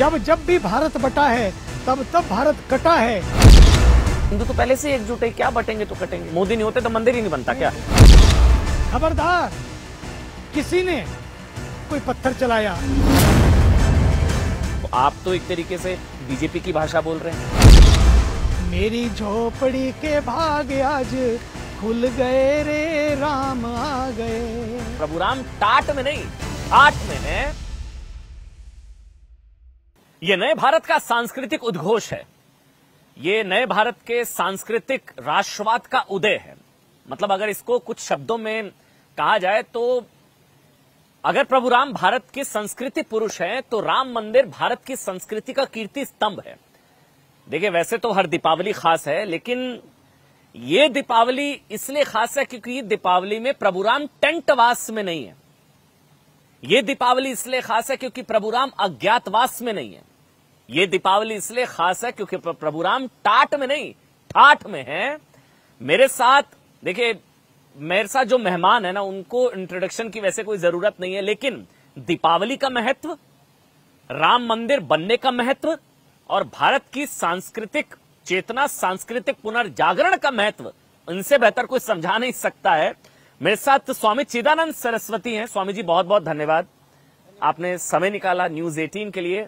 जब जब भी भारत बटा है तब तब भारत कटा है। हिंदू तो पहले से एकजुट है, क्या बटेंगे तो कटेंगे। मोदी नहीं होते तो मंदिर ही नहीं बनता क्या? खबरदार, किसी ने कोई पत्थर चलाया। तो आप तो एक तरीके से बीजेपी की भाषा बोल रहे हैं। मेरी झोपड़ी के भाग आज खुल गए रे, राम आ गए। प्रभु राम टाट में नहीं, ठाठ में है। ये नए भारत का सांस्कृतिक उद्घोष है। ये नए भारत के सांस्कृतिक राष्ट्रवाद का उदय है। मतलब अगर इसको कुछ शब्दों में कहा जाए तो अगर प्रभु राम भारत के संस्कृति पुरुष हैं तो राम मंदिर भारत की संस्कृति का कीर्ति स्तंभ है। देखिए, वैसे तो हर दीपावली खास है, लेकिन ये दीपावली इसलिए खास है क्योंकि ये दीपावली में प्रभु राम टेंटवास में नहीं है। ये दीपावली इसलिए खास है क्योंकि प्रभु राम अज्ञातवास में नहीं है। ये दीपावली इसलिए खास है क्योंकि प्रभु राम टाट में नहीं, ठाठ में है। मेरे साथ देखिए, मेरे साथ जो मेहमान है ना, उनको इंट्रोडक्शन की वैसे कोई जरूरत नहीं है, लेकिन दीपावली का महत्व, राम मंदिर बनने का महत्व और भारत की सांस्कृतिक चेतना, सांस्कृतिक पुनर्जागरण का महत्व इनसे बेहतर कोई समझा नहीं सकता है। मेरे साथ स्वामी चिदानंद सरस्वती हैं। स्वामी जी, बहुत बहुत धन्यवाद, आपने समय निकाला न्यूज 18 के लिए।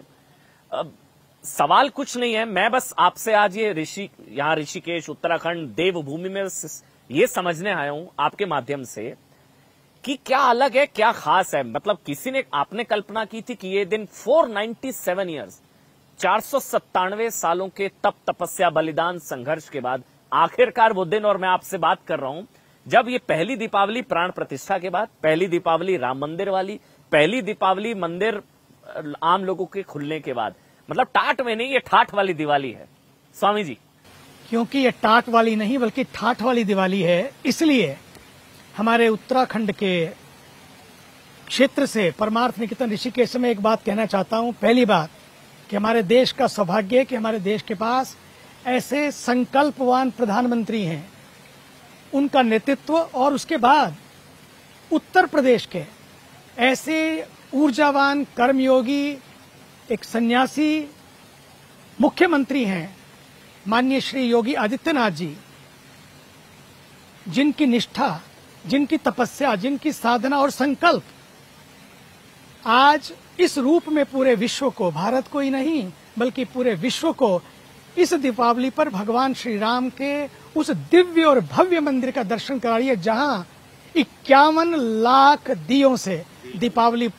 सवाल कुछ नहीं है, मैं बस आपसे आज ये यहाँ ऋषिकेश उत्तराखंड देवभूमि में ये समझने आया हूं आपके माध्यम से कि क्या अलग है, क्या खास है। मतलब किसी ने, आपने कल्पना की थी कि ये दिन 497 ईयर्स, 497 सालों के तप तपस्या बलिदान संघर्ष के बाद आखिरकार वो दिन, और मैं आपसे बात कर रहा हूं जब ये पहली दीपावली प्राण प्रतिष्ठा के बाद, पहली दीपावली राम मंदिर वाली, पहली दीपावली मंदिर आम लोगों के खुलने के बाद, मतलब टाट में नहीं, ये ठाठ वाली दिवाली है। स्वामी जी, क्योंकि ये टाट वाली नहीं बल्कि ठाठ वाली दिवाली है, इसलिए हमारे उत्तराखंड के क्षेत्र से परमार्थ निकेतन ऋषिकेश में एक बात कहना चाहता हूं। पहली बात कि हमारे देश का सौभाग्य है कि हमारे देश के पास ऐसे संकल्पवान प्रधानमंत्री हैं, उनका नेतृत्व, और उसके बाद उत्तर प्रदेश के ऐसे ऊर्जावान कर्मयोगी एक सन्यासी मुख्यमंत्री हैं, माननीय श्री योगी आदित्यनाथ जी, जिनकी निष्ठा, जिनकी तपस्या, जिनकी साधना और संकल्प आज इस रूप में पूरे विश्व को, भारत को ही नहीं बल्कि पूरे विश्व को इस दीपावली पर भगवान श्री राम के उस दिव्य और भव्य मंदिर का दर्शन करा रही है, जहां 51 लाख दियों से दीपावली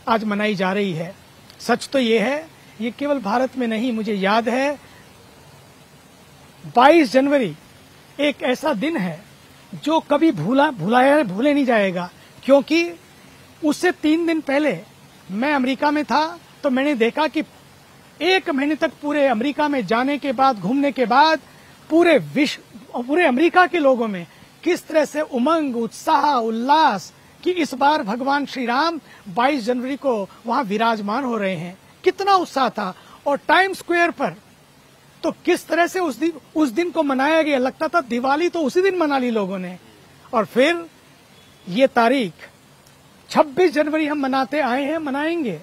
आज मनाई जा रही है। सच तो ये है, ये केवल भारत में नहीं, मुझे याद है 22 जनवरी एक ऐसा दिन है जो कभी भूले नहीं जाएगा, क्योंकि उससे 3 दिन पहले मैं अमेरिका में था, तो मैंने देखा कि 1 महीने तक पूरे अमेरिका में जाने के बाद, घूमने के बाद, पूरे अमेरिका के लोगों में किस तरह से उमंग, उत्साह, उल्लास कि इस बार भगवान श्री राम 22 जनवरी को वहां विराजमान हो रहे हैं, कितना उत्साह था। और टाइम स्क्वायर पर तो किस तरह से उस दिन को मनाया गया, लगता था दिवाली तो उसी दिन मना ली लोगों ने। और फिर ये तारीख 26 जनवरी हम मनाते आए हैं, मनाएंगे,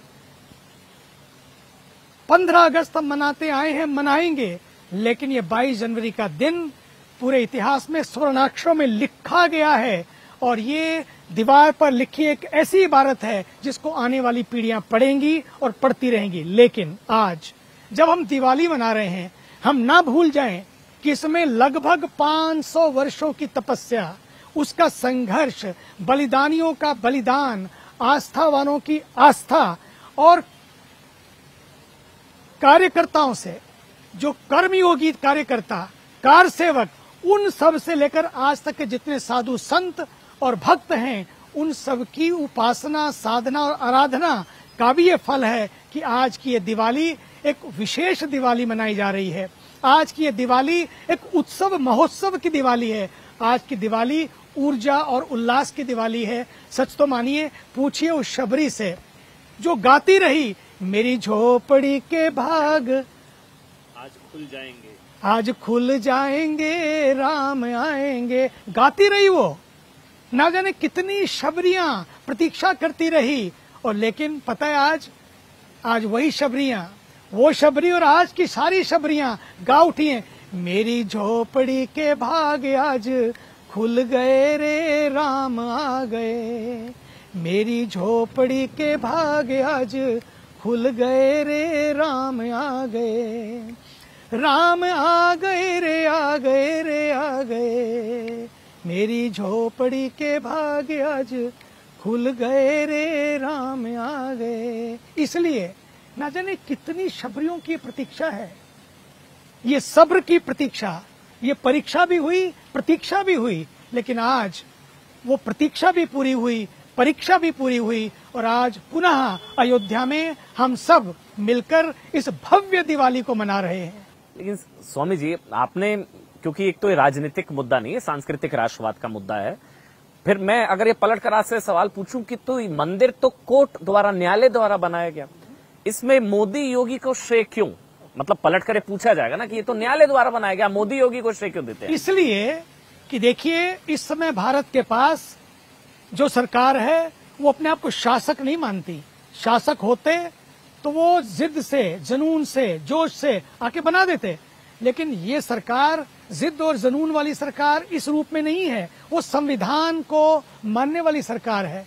15 अगस्त हम मनाते आए हैं, मनाएंगे, लेकिन ये 22 जनवरी का दिन पूरे इतिहास में स्वर्णाक्षरों में लिखा गया है। और ये दीवार पर लिखी एक ऐसी इबारत है जिसको आने वाली पीढ़ियां पढ़ेंगी और पढ़ती रहेंगी। लेकिन आज जब हम दिवाली मना रहे हैं, हम ना भूल जाएं कि इसमें लगभग 500 वर्षों की तपस्या, उसका संघर्ष, बलिदानियों का बलिदान, आस्थावानों की आस्था और कार्यकर्ताओं से, जो कर्मयोगी कार्यकर्ता, कार सेवक, उन सब से लेकर आज तक के जितने साधु संत और भक्त हैं, उन सब की उपासना, साधना और आराधना का भी ये फल है कि आज की ये दिवाली एक विशेष दिवाली मनाई जा रही है। आज की ये दिवाली एक उत्सव महोत्सव की दिवाली है। आज की दिवाली ऊर्जा और उल्लास की दिवाली है। सच तो मानिए, पूछिए उस शबरी से जो गाती रही, मेरी झोपड़ी के भाग आज खुल जाएंगे, आज खुल जाएंगे, राम आएंगे, गाती रही वो, ना जाने कितनी शबरियां प्रतीक्षा करती रही। और लेकिन पता है आज वही शबरियां, वो शबरी और आज की सारी शबरियां गा उठी हैं, मेरी झोपड़ी के भाग आज खुल गए रे राम आ गए, मेरी झोपड़ी के भाग आज खुल गए रे राम आ गए, राम आ गए रे आ गए रे आ गए, मेरी झोपड़ी के भाग आज खुल गए रे राम आ गए। इसलिए ना जाने कितनी शबरियों की प्रतीक्षा है, ये सब्र की प्रतीक्षा, ये परीक्षा भी हुई, प्रतीक्षा भी हुई, लेकिन आज वो प्रतीक्षा भी पूरी हुई, परीक्षा भी पूरी हुई और आज पुनः अयोध्या में हम सब मिलकर इस भव्य दिवाली को मना रहे हैं। लेकिन स्वामी जी, आपने, क्योंकि एक तो ये राजनीतिक मुद्दा नहीं है, सांस्कृतिक राष्ट्रवाद का मुद्दा है, फिर मैं अगर ये पलट कर आपसे सवाल पूछूं कि तो मंदिर तो कोर्ट द्वारा, न्यायालय द्वारा बनाया गया, इसमें मोदी योगी को श्रेय क्यों? मतलब पलट कर पूछा जाएगा ना कि ये तो न्यायालय द्वारा बनाया गया, मोदी योगी को श्रेय क्यों देते हैं? इसलिए कि देखिए, इस समय भारत के पास जो सरकार है वो अपने आप को शासक नहीं मानती। शासक होते तो वो जिद से, जुनून से, जोश से आके बना देते, लेकिन ये सरकार जिद और जुनून वाली सरकार इस रूप में नहीं है। वो संविधान को मानने वाली सरकार है,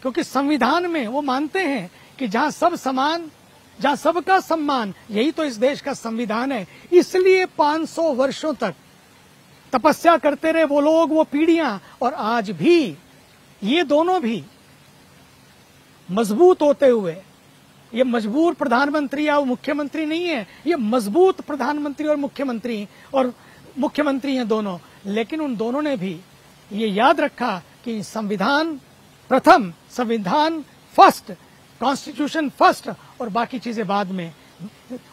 क्योंकि संविधान में वो मानते हैं कि जहां सब समान, जहां सबका सम्मान, यही तो इस देश का संविधान है। इसलिए 500 वर्षों तक तपस्या करते रहे वो लोग, वो पीढ़ियां, और आज भी ये दोनों भी मजबूत होते हुए, ये मजबूर प्रधानमंत्री या मुख्यमंत्री नहीं है, ये मजबूत प्रधानमंत्री और मुख्यमंत्री हैं दोनों, लेकिन उन दोनों ने भी ये याद रखा कि संविधान प्रथम, संविधान फर्स्ट, कॉन्स्टिट्यूशन फर्स्ट और बाकी चीजें बाद में।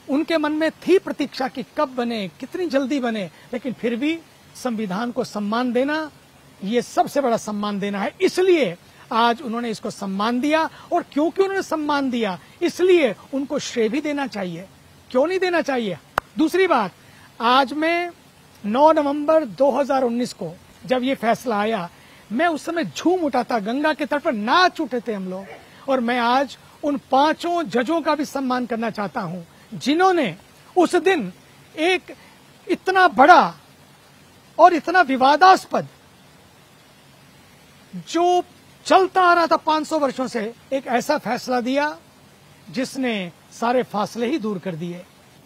उनके मन में थी प्रतीक्षा कि कब बने, कितनी जल्दी बने, लेकिन फिर भी संविधान को सम्मान देना, ये सबसे बड़ा सम्मान देना है। इसलिए आज उन्होंने इसको सम्मान दिया, और क्योंकि उन्होंने सम्मान दिया इसलिए उनको श्रेय भी देना चाहिए। क्यों नहीं देना चाहिए? दूसरी बात, आज मैं 9 नवंबर 2019 को जब ये फैसला आया, मैं उस समय झूम उठा था, गंगा के तट पर नाच उठे थे हम लोग, और मैं आज उन 5 जजों का भी सम्मान करना चाहता हूं जिन्होंने उस दिन एक इतना बड़ा और इतना विवादास्पद, जो चलता आ रहा था 500 वर्षों से, एक ऐसा फैसला दिया जिसने सारे फासले ही दूर कर दिए।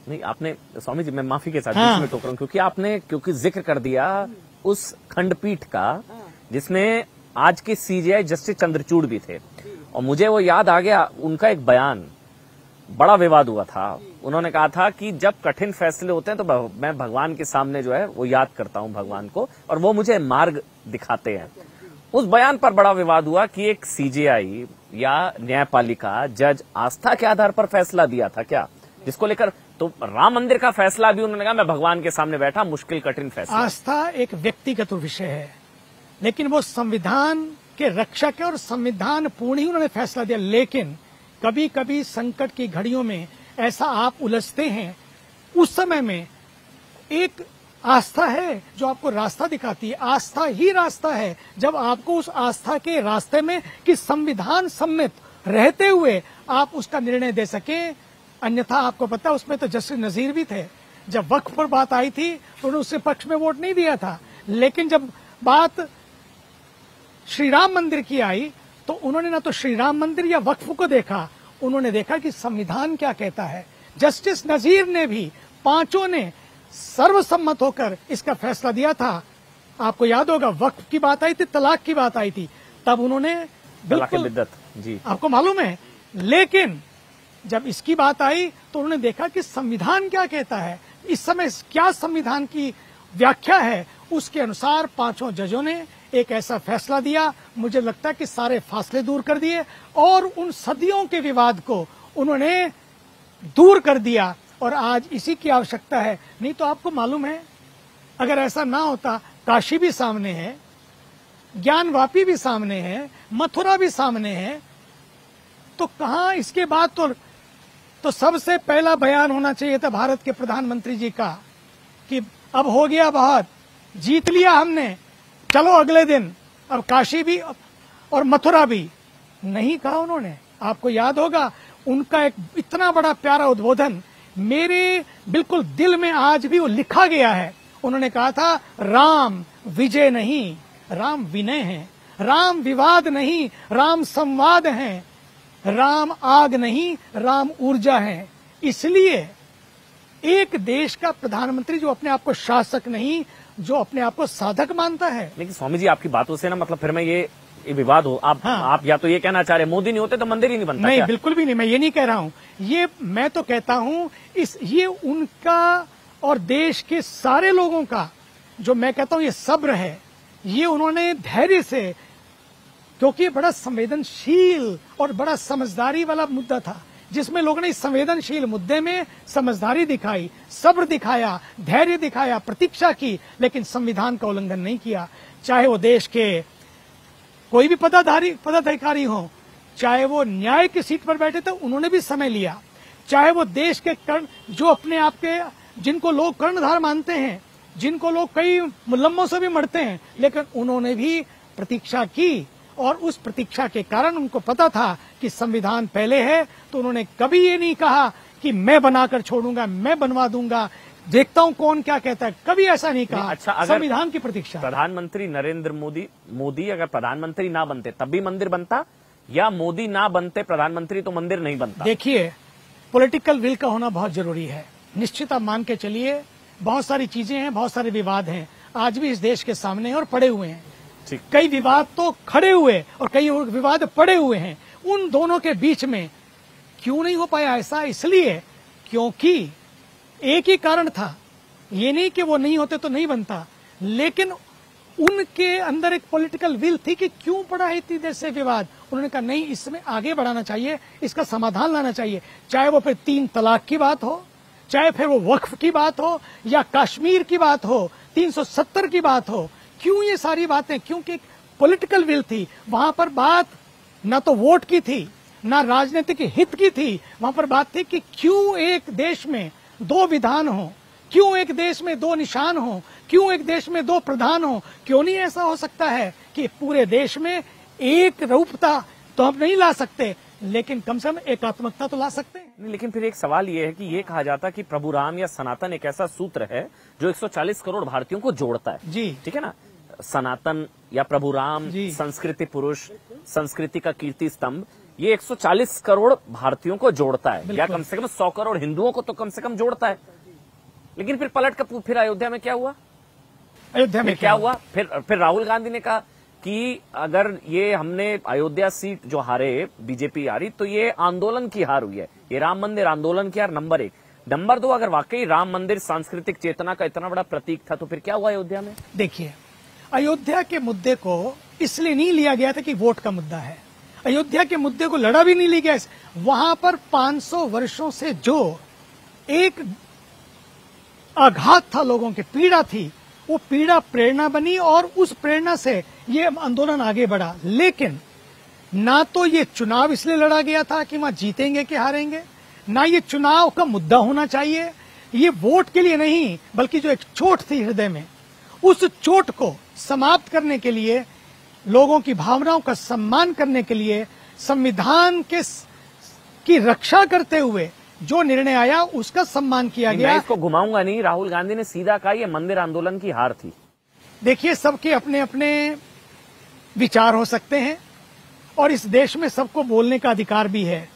नहीं, आपने, स्वामी जी मैं माफी के साथ बीच में टोक रहा हूं, क्योंकि आपने जिक्र कर दिया उस खंडपीठ का जिसमें आज के सीजेआई जस्टिस चंद्रचूड़ भी थे, और मुझे वो याद आ गया, उनका एक बयान बड़ा विवाद हुआ था। उन्होंने कहा था कि जब कठिन फैसले होते हैं तो मैं भगवान के सामने जो है वो याद करता हूं भगवान को, और वो मुझे मार्ग दिखाते हैं। उस बयान पर बड़ा विवाद हुआ कि एक सीजेआई या न्यायपालिका जज आस्था के आधार पर फैसला दिया था क्या, जिसको लेकर तो राम मंदिर का फैसला भी उन्होंने कहा मैं भगवान के सामने बैठा, मुश्किल कठिन फैसला। आस्था एक व्यक्तिगत विषय है, लेकिन वो संविधान के रक्षक है और संविधान पूर्ण ही उन्होंने फैसला दिया। लेकिन कभी कभी संकट की घड़ियों में ऐसा आप उलझते हैं, उस समय में एक आस्था है जो आपको रास्ता दिखाती है। आस्था ही रास्ता है, जब आपको उस आस्था के रास्ते में कि संविधान सम्मत रहते हुए आप उसका निर्णय दे सकें। अन्यथा आपको पता है उसमें तो जस्टिस नजीर भी थे, जब वक्फ पर बात आई थी तो उन्होंने उसके पक्ष में वोट नहीं दिया था, लेकिन जब बात श्री राम मंदिर की आई तो उन्होंने ना तो श्री राम मंदिर या वक्फ को देखा, उन्होंने देखा कि संविधान क्या कहता है। जस्टिस नजीर ने भी, 5 ने सर्वसम्मत होकर इसका फैसला दिया था। आपको याद होगा वक्फ की बात आई थी, तलाक की बात आई थी, तब उन्होंने बिल्कुल जी आपको मालूम है। लेकिन जब इसकी बात आई तो उन्होंने देखा कि संविधान क्या कहता है, इस समय क्या संविधान की व्याख्या है, उसके अनुसार 5 जजों ने एक ऐसा फैसला दिया। मुझे लगता है कि सारे फासले दूर कर दिए और उन सदियों के विवाद को उन्होंने दूर कर दिया, और आज इसी की आवश्यकता है। नहीं तो आपको मालूम है अगर ऐसा ना होता, काशी भी सामने है, ज्ञानवापी भी सामने है, मथुरा भी सामने है, तो कहां इसके बाद तो सबसे पहला बयान होना चाहिए था भारत के प्रधानमंत्री जी का कि अब हो गया बहुत, जीत लिया हमने, चलो अगले दिन अब काशी भी और मथुरा भी। नहीं कहा उन्होंने। आपको याद होगा उनका एक इतना बड़ा प्यारा उद्बोधन मेरे बिल्कुल दिल में आज भी वो लिखा गया है। उन्होंने कहा था, राम विजय नहीं, राम विनय है, राम विवाद नहीं, राम संवाद है, राम आग नहीं, राम ऊर्जा है। इसलिए एक देश का प्रधानमंत्री जो अपने आप को शासक नहीं, जो अपने आप को साधक मानता है। लेकिन स्वामी जी, आपकी बातों से ना मतलब फिर मैं ये विवाद हो, आप या तो ये कहना चाह रहे मोदी नहीं होते तो मंदिर ही नहीं बनता? नहीं, क्या? बिल्कुल भी नहीं, मैं ये नहीं कह रहा हूं। ये मैं तो कहता हूं ये उनका और देश के सारे लोगों का जो मैं कहता हूं ये सब्र है, ये उन्होंने धैर्य से, क्योंकि ये बड़ा संवेदनशील और बड़ा समझदारी वाला मुद्दा था, जिसमें लोगों ने इस संवेदनशील मुद्दे में समझदारी दिखाई, सब्र दिखाया, धैर्य दिखाया, प्रतीक्षा की, लेकिन संविधान का उल्लंघन नहीं किया। चाहे वो देश के कोई भी पदाधिकारी हो, चाहे वो न्याय की सीट पर बैठे थे, उन्होंने भी समय लिया, चाहे वो देश के कर्ण जो अपने आप के जिनको लोग कर्णधार मानते हैं, जिनको लोग कई मुलम्मों से भी मरते हैं, लेकिन उन्होंने भी प्रतीक्षा की और उस प्रतीक्षा के कारण उनको पता था कि संविधान पहले है, तो उन्होंने कभी ये नहीं कहा कि मैं बनाकर छोड़ूंगा, मैं बनवा दूंगा, देखता हूं कौन क्या कहता है, कभी ऐसा नहीं कहा। अच्छा, अगर संविधान की प्रतीक्षा। प्रधानमंत्री नरेंद्र मोदी अगर प्रधानमंत्री ना बनते तब भी मंदिर बनता, या मोदी ना बनते प्रधानमंत्री तो मंदिर नहीं बनता? देखिए, पॉलिटिकल विल का होना बहुत जरूरी है। निश्चित आप मान के चलिए, बहुत सारी चीजें हैं, बहुत सारे विवाद हैं, आज भी इस देश के सामने और पड़े हुए हैं। कई विवाद तो खड़े हुए और कई विवाद पड़े हुए हैं। उन दोनों के बीच में क्यों नहीं हो पाया ऐसा? इसलिए क्योंकि एक ही कारण था, ये नहीं कि वो नहीं होते तो नहीं बनता, लेकिन उनके अंदर एक पॉलिटिकल विल थी कि क्यों पड़ा है इतनी देर से विवाद। उन्होंने कहा नहीं, इसमें आगे बढ़ाना चाहिए, इसका समाधान लाना चाहिए, चाहे वो फिर 3 तलाक की बात हो, चाहे फिर वो वक्फ की बात हो, या कश्मीर की बात हो, 370 की बात हो। क्यों ये सारी बातें? क्योंकि पॉलिटिकल विल थी। वहां पर बात न तो वोट की थी, न राजनीतिक हित की थी, वहां पर बात थी कि क्यों एक देश में 2 विधान हो, क्यों एक देश में 2 निशान हो, क्यों एक देश में 2 प्रधान हो। क्यों नहीं ऐसा हो सकता है कि पूरे देश में एक रूपता तो हम नहीं ला सकते, लेकिन कम से कम एकात्मकता तो ला सकते हैं। नहीं, लेकिन फिर एक सवाल ये है कि ये कहा जाता है कि प्रभु राम या सनातन एक ऐसा सूत्र है जो 140 करोड़ भारतीयों को जोड़ता है। जी, ठीक है ना? सनातन या प्रभु राम, संस्कृति पुरुष, संस्कृति का कीर्ति स्तंभ, ये 140 करोड़ भारतीयों को जोड़ता है, या कम से कम 100 करोड़ हिंदुओं को तो कम से कम जोड़ता है। लेकिन फिर पलट कर फिर अयोध्या में क्या हुआ? अयोध्या में क्या हुआ? फिर राहुल गांधी ने कहा कि अगर ये हमने अयोध्या सीट जो हारे, बीजेपी हारी, तो ये आंदोलन की हार हुई है, ये राम मंदिर आंदोलन की हार, नंबर 1। नंबर 2, अगर वाकई राम मंदिर सांस्कृतिक चेतना का इतना बड़ा प्रतीक था, तो फिर क्या हुआ अयोध्या में? देखिए, अयोध्या के मुद्दे को इसलिए नहीं लिया गया था कि वोट का मुद्दा है। अयोध्या के मुद्दे को लड़ा भी नहीं लिया गया। वहां पर 500 वर्षों से जो एक आघात था, लोगों की पीड़ा थी, वो पीड़ा प्रेरणा बनी और उस प्रेरणा से ये आंदोलन आगे बढ़ा। लेकिन ना तो ये चुनाव इसलिए लड़ा गया था कि वहां जीतेंगे कि हारेंगे, ना ये चुनाव का मुद्दा होना चाहिए, ये वोट के लिए नहीं, बल्कि जो एक चोट थी हृदय में, उस चोट को समाप्त करने के लिए, लोगों की भावनाओं का सम्मान करने के लिए, संविधान की रक्षा करते हुए जो निर्णय आया उसका सम्मान किया गया। मैं इसको घुमाऊंगा नहीं, राहुल गांधी ने सीधा कहा ये मंदिर आंदोलन की हार थी। देखिए, सबके अपने अपने विचार हो सकते हैं और इस देश में सबको बोलने का अधिकार भी है।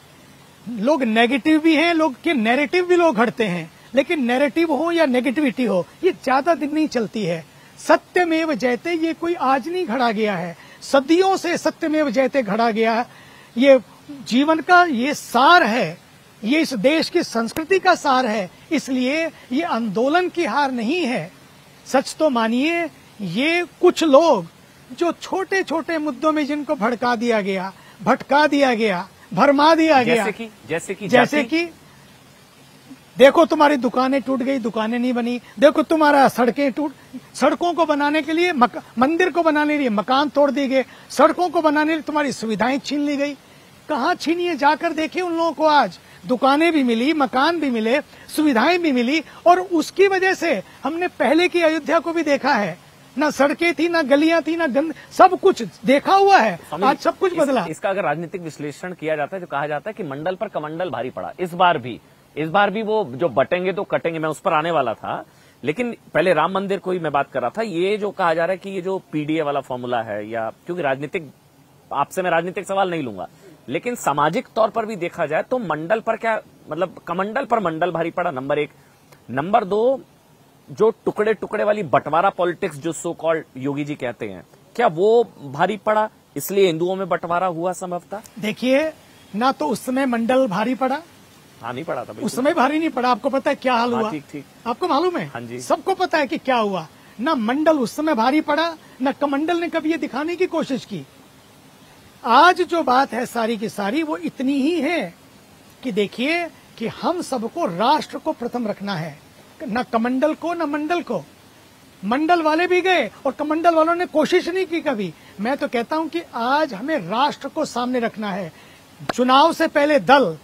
लोग नेगेटिव भी हैं, लोग के नैरेटिव भी लोग घड़ते हैं, लेकिन नैरेटिव हो या नेगेटिविटी हो, ये ज्यादा दिन नहीं चलती है। सत्यमेव जयते ये कोई आज नहीं घड़ा गया है, सदियों से सत्यमेव जयते घड़ा गया। ये जीवन का ये सार है, ये इस देश की संस्कृति का सार है, इसलिए ये आंदोलन की हार नहीं है। सच तो मानिए, ये कुछ लोग जो छोटे छोटे मुद्दों में जिनको भड़का दिया गया, भटका दिया गया, भरमा दिया गया, जैसे कि देखो तुम्हारी दुकानें टूट गई, दुकानें नहीं बनी, देखो तुम्हारा सड़कों को बनाने के लिए, मंदिर को बनाने के लिए मकान तोड़ दिए गए, सड़कों को बनाने के लिए तुम्हारी सुविधाएं छीन ली गई। कहाँ छीनी है? जाकर देखिए उन लोगों को, आज दुकानें भी मिली, मकान भी मिले, सुविधाएं भी मिली, और उसकी वजह से हमने पहले की अयोध्या को भी देखा है। ना सड़कें थी, ना गलियां थी, ना गंद, सब कुछ देखा हुआ है। आज सब कुछ बदला। इसका अगर राजनीतिक विश्लेषण किया जाता है तो कहा जाता है कि मंडल पर कमंडल भारी पड़ा। इस बार भी इस बार भी वो जो बटेंगे तो कटेंगे, मैं उस पर आने वाला था, लेकिन पहले राम मंदिर को ही मैं बात कर रहा था। ये जो कहा जा रहा है कि ये जो पीडीए वाला फॉर्मूला है, या क्योंकि राजनीतिक, आपसे मैं राजनीतिक सवाल नहीं लूंगा, लेकिन सामाजिक तौर पर भी देखा जाए तो मंडल पर क्या, मतलब कमंडल पर मंडल भारी पड़ा, नंबर एक। नंबर दो, जो टुकड़े टुकड़े वाली बंटवारा पॉलिटिक्स जो सो कॉल्ड योगी जी कहते हैं, क्या वो भारी पड़ा, इसलिए हिंदुओं में बंटवारा हुआ संभवतः? देखिए, ना तो उस समय मंडल भारी पड़ा, हाँ नहीं पड़ा था, उस समय भारी नहीं पड़ा। आपको पता है क्या हाल हुआ? ठीक ठीक, आपको मालूम है? हाँ जी, सबको पता है कि क्या हुआ। ना मंडल उस समय भारी पड़ा, ना कमंडल ने कभी ये दिखाने की कोशिश की। आज जो बात है सारी की सारी वो इतनी ही है कि देखिए कि हम सबको राष्ट्र को प्रथम रखना है, न कमंडल को न मंडल को। मंडल वाले भी गए और कमंडल वालों ने कोशिश नहीं की कभी। मैं तो कहता हूं कि आज हमें राष्ट्र को सामने रखना है। चुनाव से पहले दल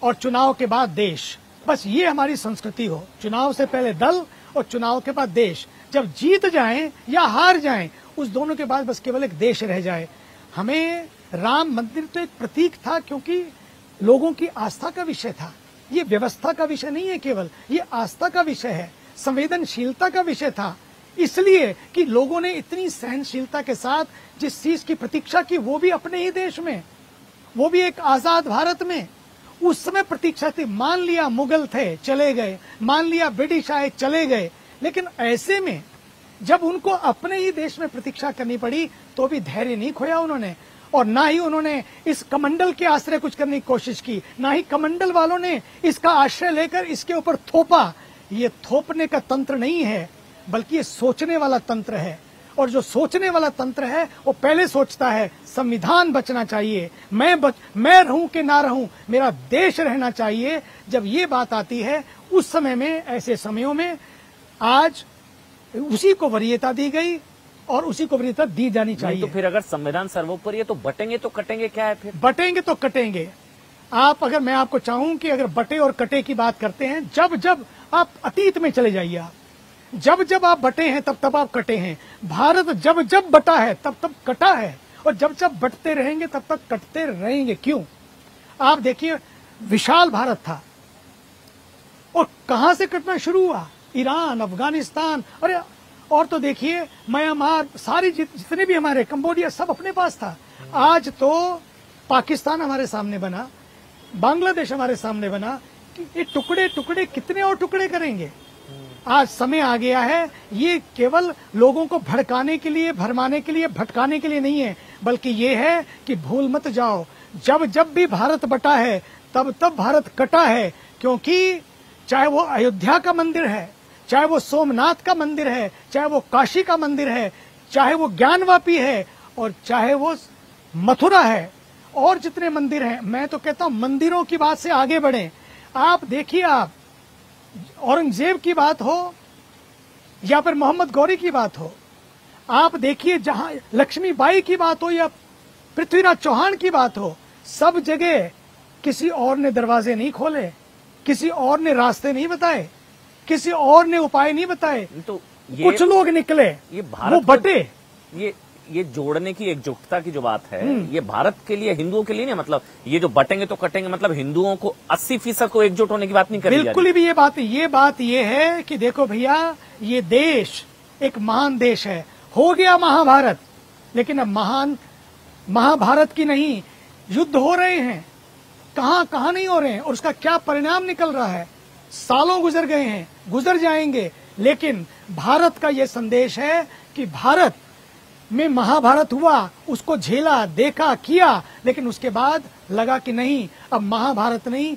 और चुनाव के बाद देश, बस ये हमारी संस्कृति हो। चुनाव से पहले दल और चुनाव के बाद देश। जब जीत जाएं या हार जाएं, उस दोनों के बाद बस केवल एक देश रह जाए। हमें राम मंदिर तो एक प्रतीक था, क्योंकि लोगों की आस्था का विषय था। ये व्यवस्था का विषय नहीं है केवल, ये आस्था का विषय है, संवेदनशीलता का विषय था। इसलिए कि लोगों ने इतनी सहनशीलता के साथ जिस चीज की प्रतीक्षा की, वो भी अपने ही देश में, वो भी एक आजाद भारत में, उस समय प्रतीक्षा थी। मान लिया मुगल थे, चले गए, मान लिया ब्रिटिश आए, चले गए, लेकिन ऐसे में जब उनको अपने ही देश में प्रतीक्षा करनी पड़ी तो भी धैर्य नहीं खोया उन्होंने, और ना ही उन्होंने इस कमंडल के आश्रय कुछ करने की कोशिश की, ना ही कमंडल वालों ने इसका आश्रय लेकर इसके ऊपर थोपा। ये थोपने का तंत्र नहीं है, बल्कि ये सोचने वाला तंत्र है। और जो सोचने वाला तंत्र है वो पहले सोचता है संविधान बचना चाहिए, मैं रहूं कि ना रहूं, मेरा देश रहना चाहिए। जब ये बात आती है उस समय में, ऐसे समयों में आज उसी को वरीयता दी गई और उसी को वरीयता दी जानी चाहिए। तो फिर अगर संविधान सर्वोपरि है तो बटेंगे तो कटेंगे क्या है फिर? बटेंगे तो कटेंगे। आप, अगर मैं आपको चाहूं कि अगर बटे और कटे की बात करते हैं, जब जब आप अतीत में चले जाइए, आप जब जब आप बटे हैं तब तब आप कटे हैं। भारत जब जब बटा है तब तब कटा है, और जब जब बटते रहेंगे तब तक कटते रहेंगे। क्यों? आप देखिए, विशाल भारत था और कहां से कटना शुरू हुआ? ईरान, अफगानिस्तान, और तो देखिए म्यांमार, सारी जितने भी हमारे, कंबोडिया, सब अपने पास था। आज तो पाकिस्तान हमारे सामने बना, बांग्लादेश हमारे सामने बना। ये टुकड़े टुकड़े कितने और टुकड़े करेंगे? आज समय आ गया है, ये केवल लोगों को भड़काने के लिए, भरमाने के लिए, भटकाने के लिए नहीं है, बल्कि ये है कि भूल मत जाओ, जब जब भी भारत बटा है तब तब भारत कटा है। क्योंकि चाहे वो अयोध्या का मंदिर है, चाहे वो सोमनाथ का मंदिर है, चाहे वो काशी का मंदिर है, चाहे वो ज्ञानवापी है, और चाहे वो मथुरा है, और जितने मंदिर हैं, मैं तो कहता हूं मंदिरों की बात से आगे बढ़ें। आप देखिए, आप औरंगजेब की बात हो या फिर मोहम्मद गौरी की बात हो, आप देखिए, जहां लक्ष्मीबाई की बात हो या पृथ्वीराज चौहान की बात हो, सब जगह किसी और ने दरवाजे नहीं खोले, किसी और ने रास्ते नहीं बताए, किसी और ने उपाय नहीं बताए। तो कुछ लोग निकले, ये भारत, वो बटे। ये जोड़ने की, एकजुटता की जो बात है, ये भारत के लिए, हिंदुओं के लिए नहीं। मतलब ये जो बटेंगे तो कटेंगे, मतलब हिंदुओं को 80% को एकजुट होने की बात नहीं करी। बिल्कुल भी ये बात ये है कि देखो भैया, ये देश एक महान देश है। हो गया महाभारत, लेकिन अब महाभारत की नहीं, युद्ध हो रहे हैं, कहां नहीं हो रहे हैं, और उसका क्या परिणाम निकल रहा है। सालों गुजर गए हैं, गुजर जाएंगे, लेकिन भारत का ये संदेश है कि भारत में महाभारत हुआ, उसको झेला, देखा, किया, लेकिन उसके बाद लगा कि नहीं, अब महाभारत नहीं,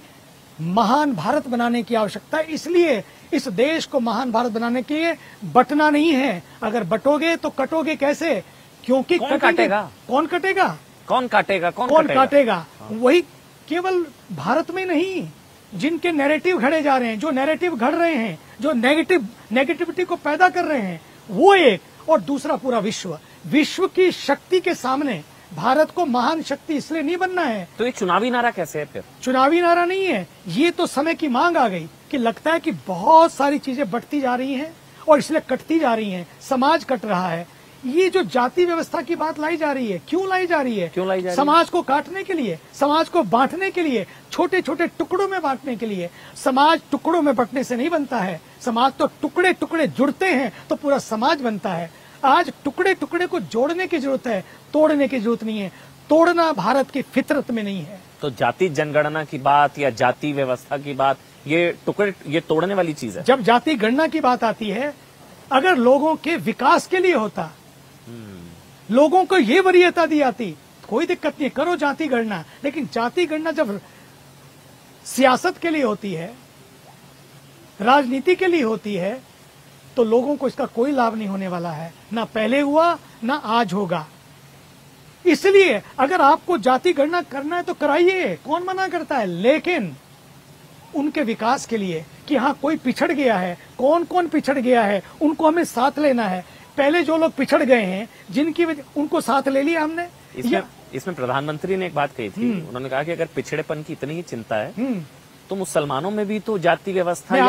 महान भारत बनाने की आवश्यकता है। इसलिए इस देश को महान भारत बनाने के लिए बटना नहीं है। अगर बटोगे तो कटोगे कैसे? क्योंकि कौन काटेगा? कौन कटेगा? कौन काटेगा? कौन काटेगा? वही केवल भारत में नहीं, जिनके नैरेटिव घड़े जा रहे हैं, जो नैरेटिव घड़ रहे हैं, जो नेगेटिविटी को पैदा कर रहे हैं, वो एक, और दूसरा पूरा विश्व की शक्ति के सामने भारत को महान शक्ति इसलिए नहीं बनना है। तो ये चुनावी नारा कैसे है फिर? चुनावी नारा नहीं है, ये तो समय की मांग आ गई कि लगता है कि बहुत सारी चीजें बढ़ती जा रही हैं और इसलिए कटती जा रही हैं, समाज कट रहा है। ये जो जाति व्यवस्था की बात लाई जा रही है, क्यों लाई जा रही है? क्यों लाई जा रही है? समाज को काटने के लिए, समाज को बांटने के लिए, छोटे छोटे टुकड़ों में बांटने के लिए। समाज टुकड़ों में बंटने से नहीं बनता है, समाज तो टुकड़े टुकड़े जुड़ते हैं तो पूरा समाज बनता है। आज टुकड़े टुकड़े को जोड़ने की जरूरत है, तोड़ने की जरूरत नहीं है। तोड़ना भारत की फितरत में नहीं है। तो जाति जनगणना की बात या जाति व्यवस्था की बात, ये तोड़ने वाली चीज है। जब जाति गणना की बात आती है, अगर लोगों के विकास के लिए होता, लोगों को ये वरीयता दी जाती, कोई दिक्कत नहीं, करो जाति गणना। लेकिन जाति गणना जब सियासत के लिए होती है, राजनीति के लिए होती है, तो लोगों को इसका कोई लाभ नहीं होने वाला है। ना पहले हुआ, ना आज होगा। इसलिए अगर आपको जाति गणना करना है तो कराइए, कौन मना करता है। लेकिन उनके विकास के लिए कि हाँ कोई पिछड़ गया है, कौन कौन पिछड़ गया है, उनको हमें साथ लेना है। पहले जो लोग पिछड़ गए हैं, जिनकी उनको साथ ले लिया हमने। इसमें प्रधानमंत्री ने एक बात कही थी, उन्होंने कहा कि अगर पिछड़ेपन की इतनी ही चिंता है तो मुसलमानों में भी तो जाति व्यवस्था। मैं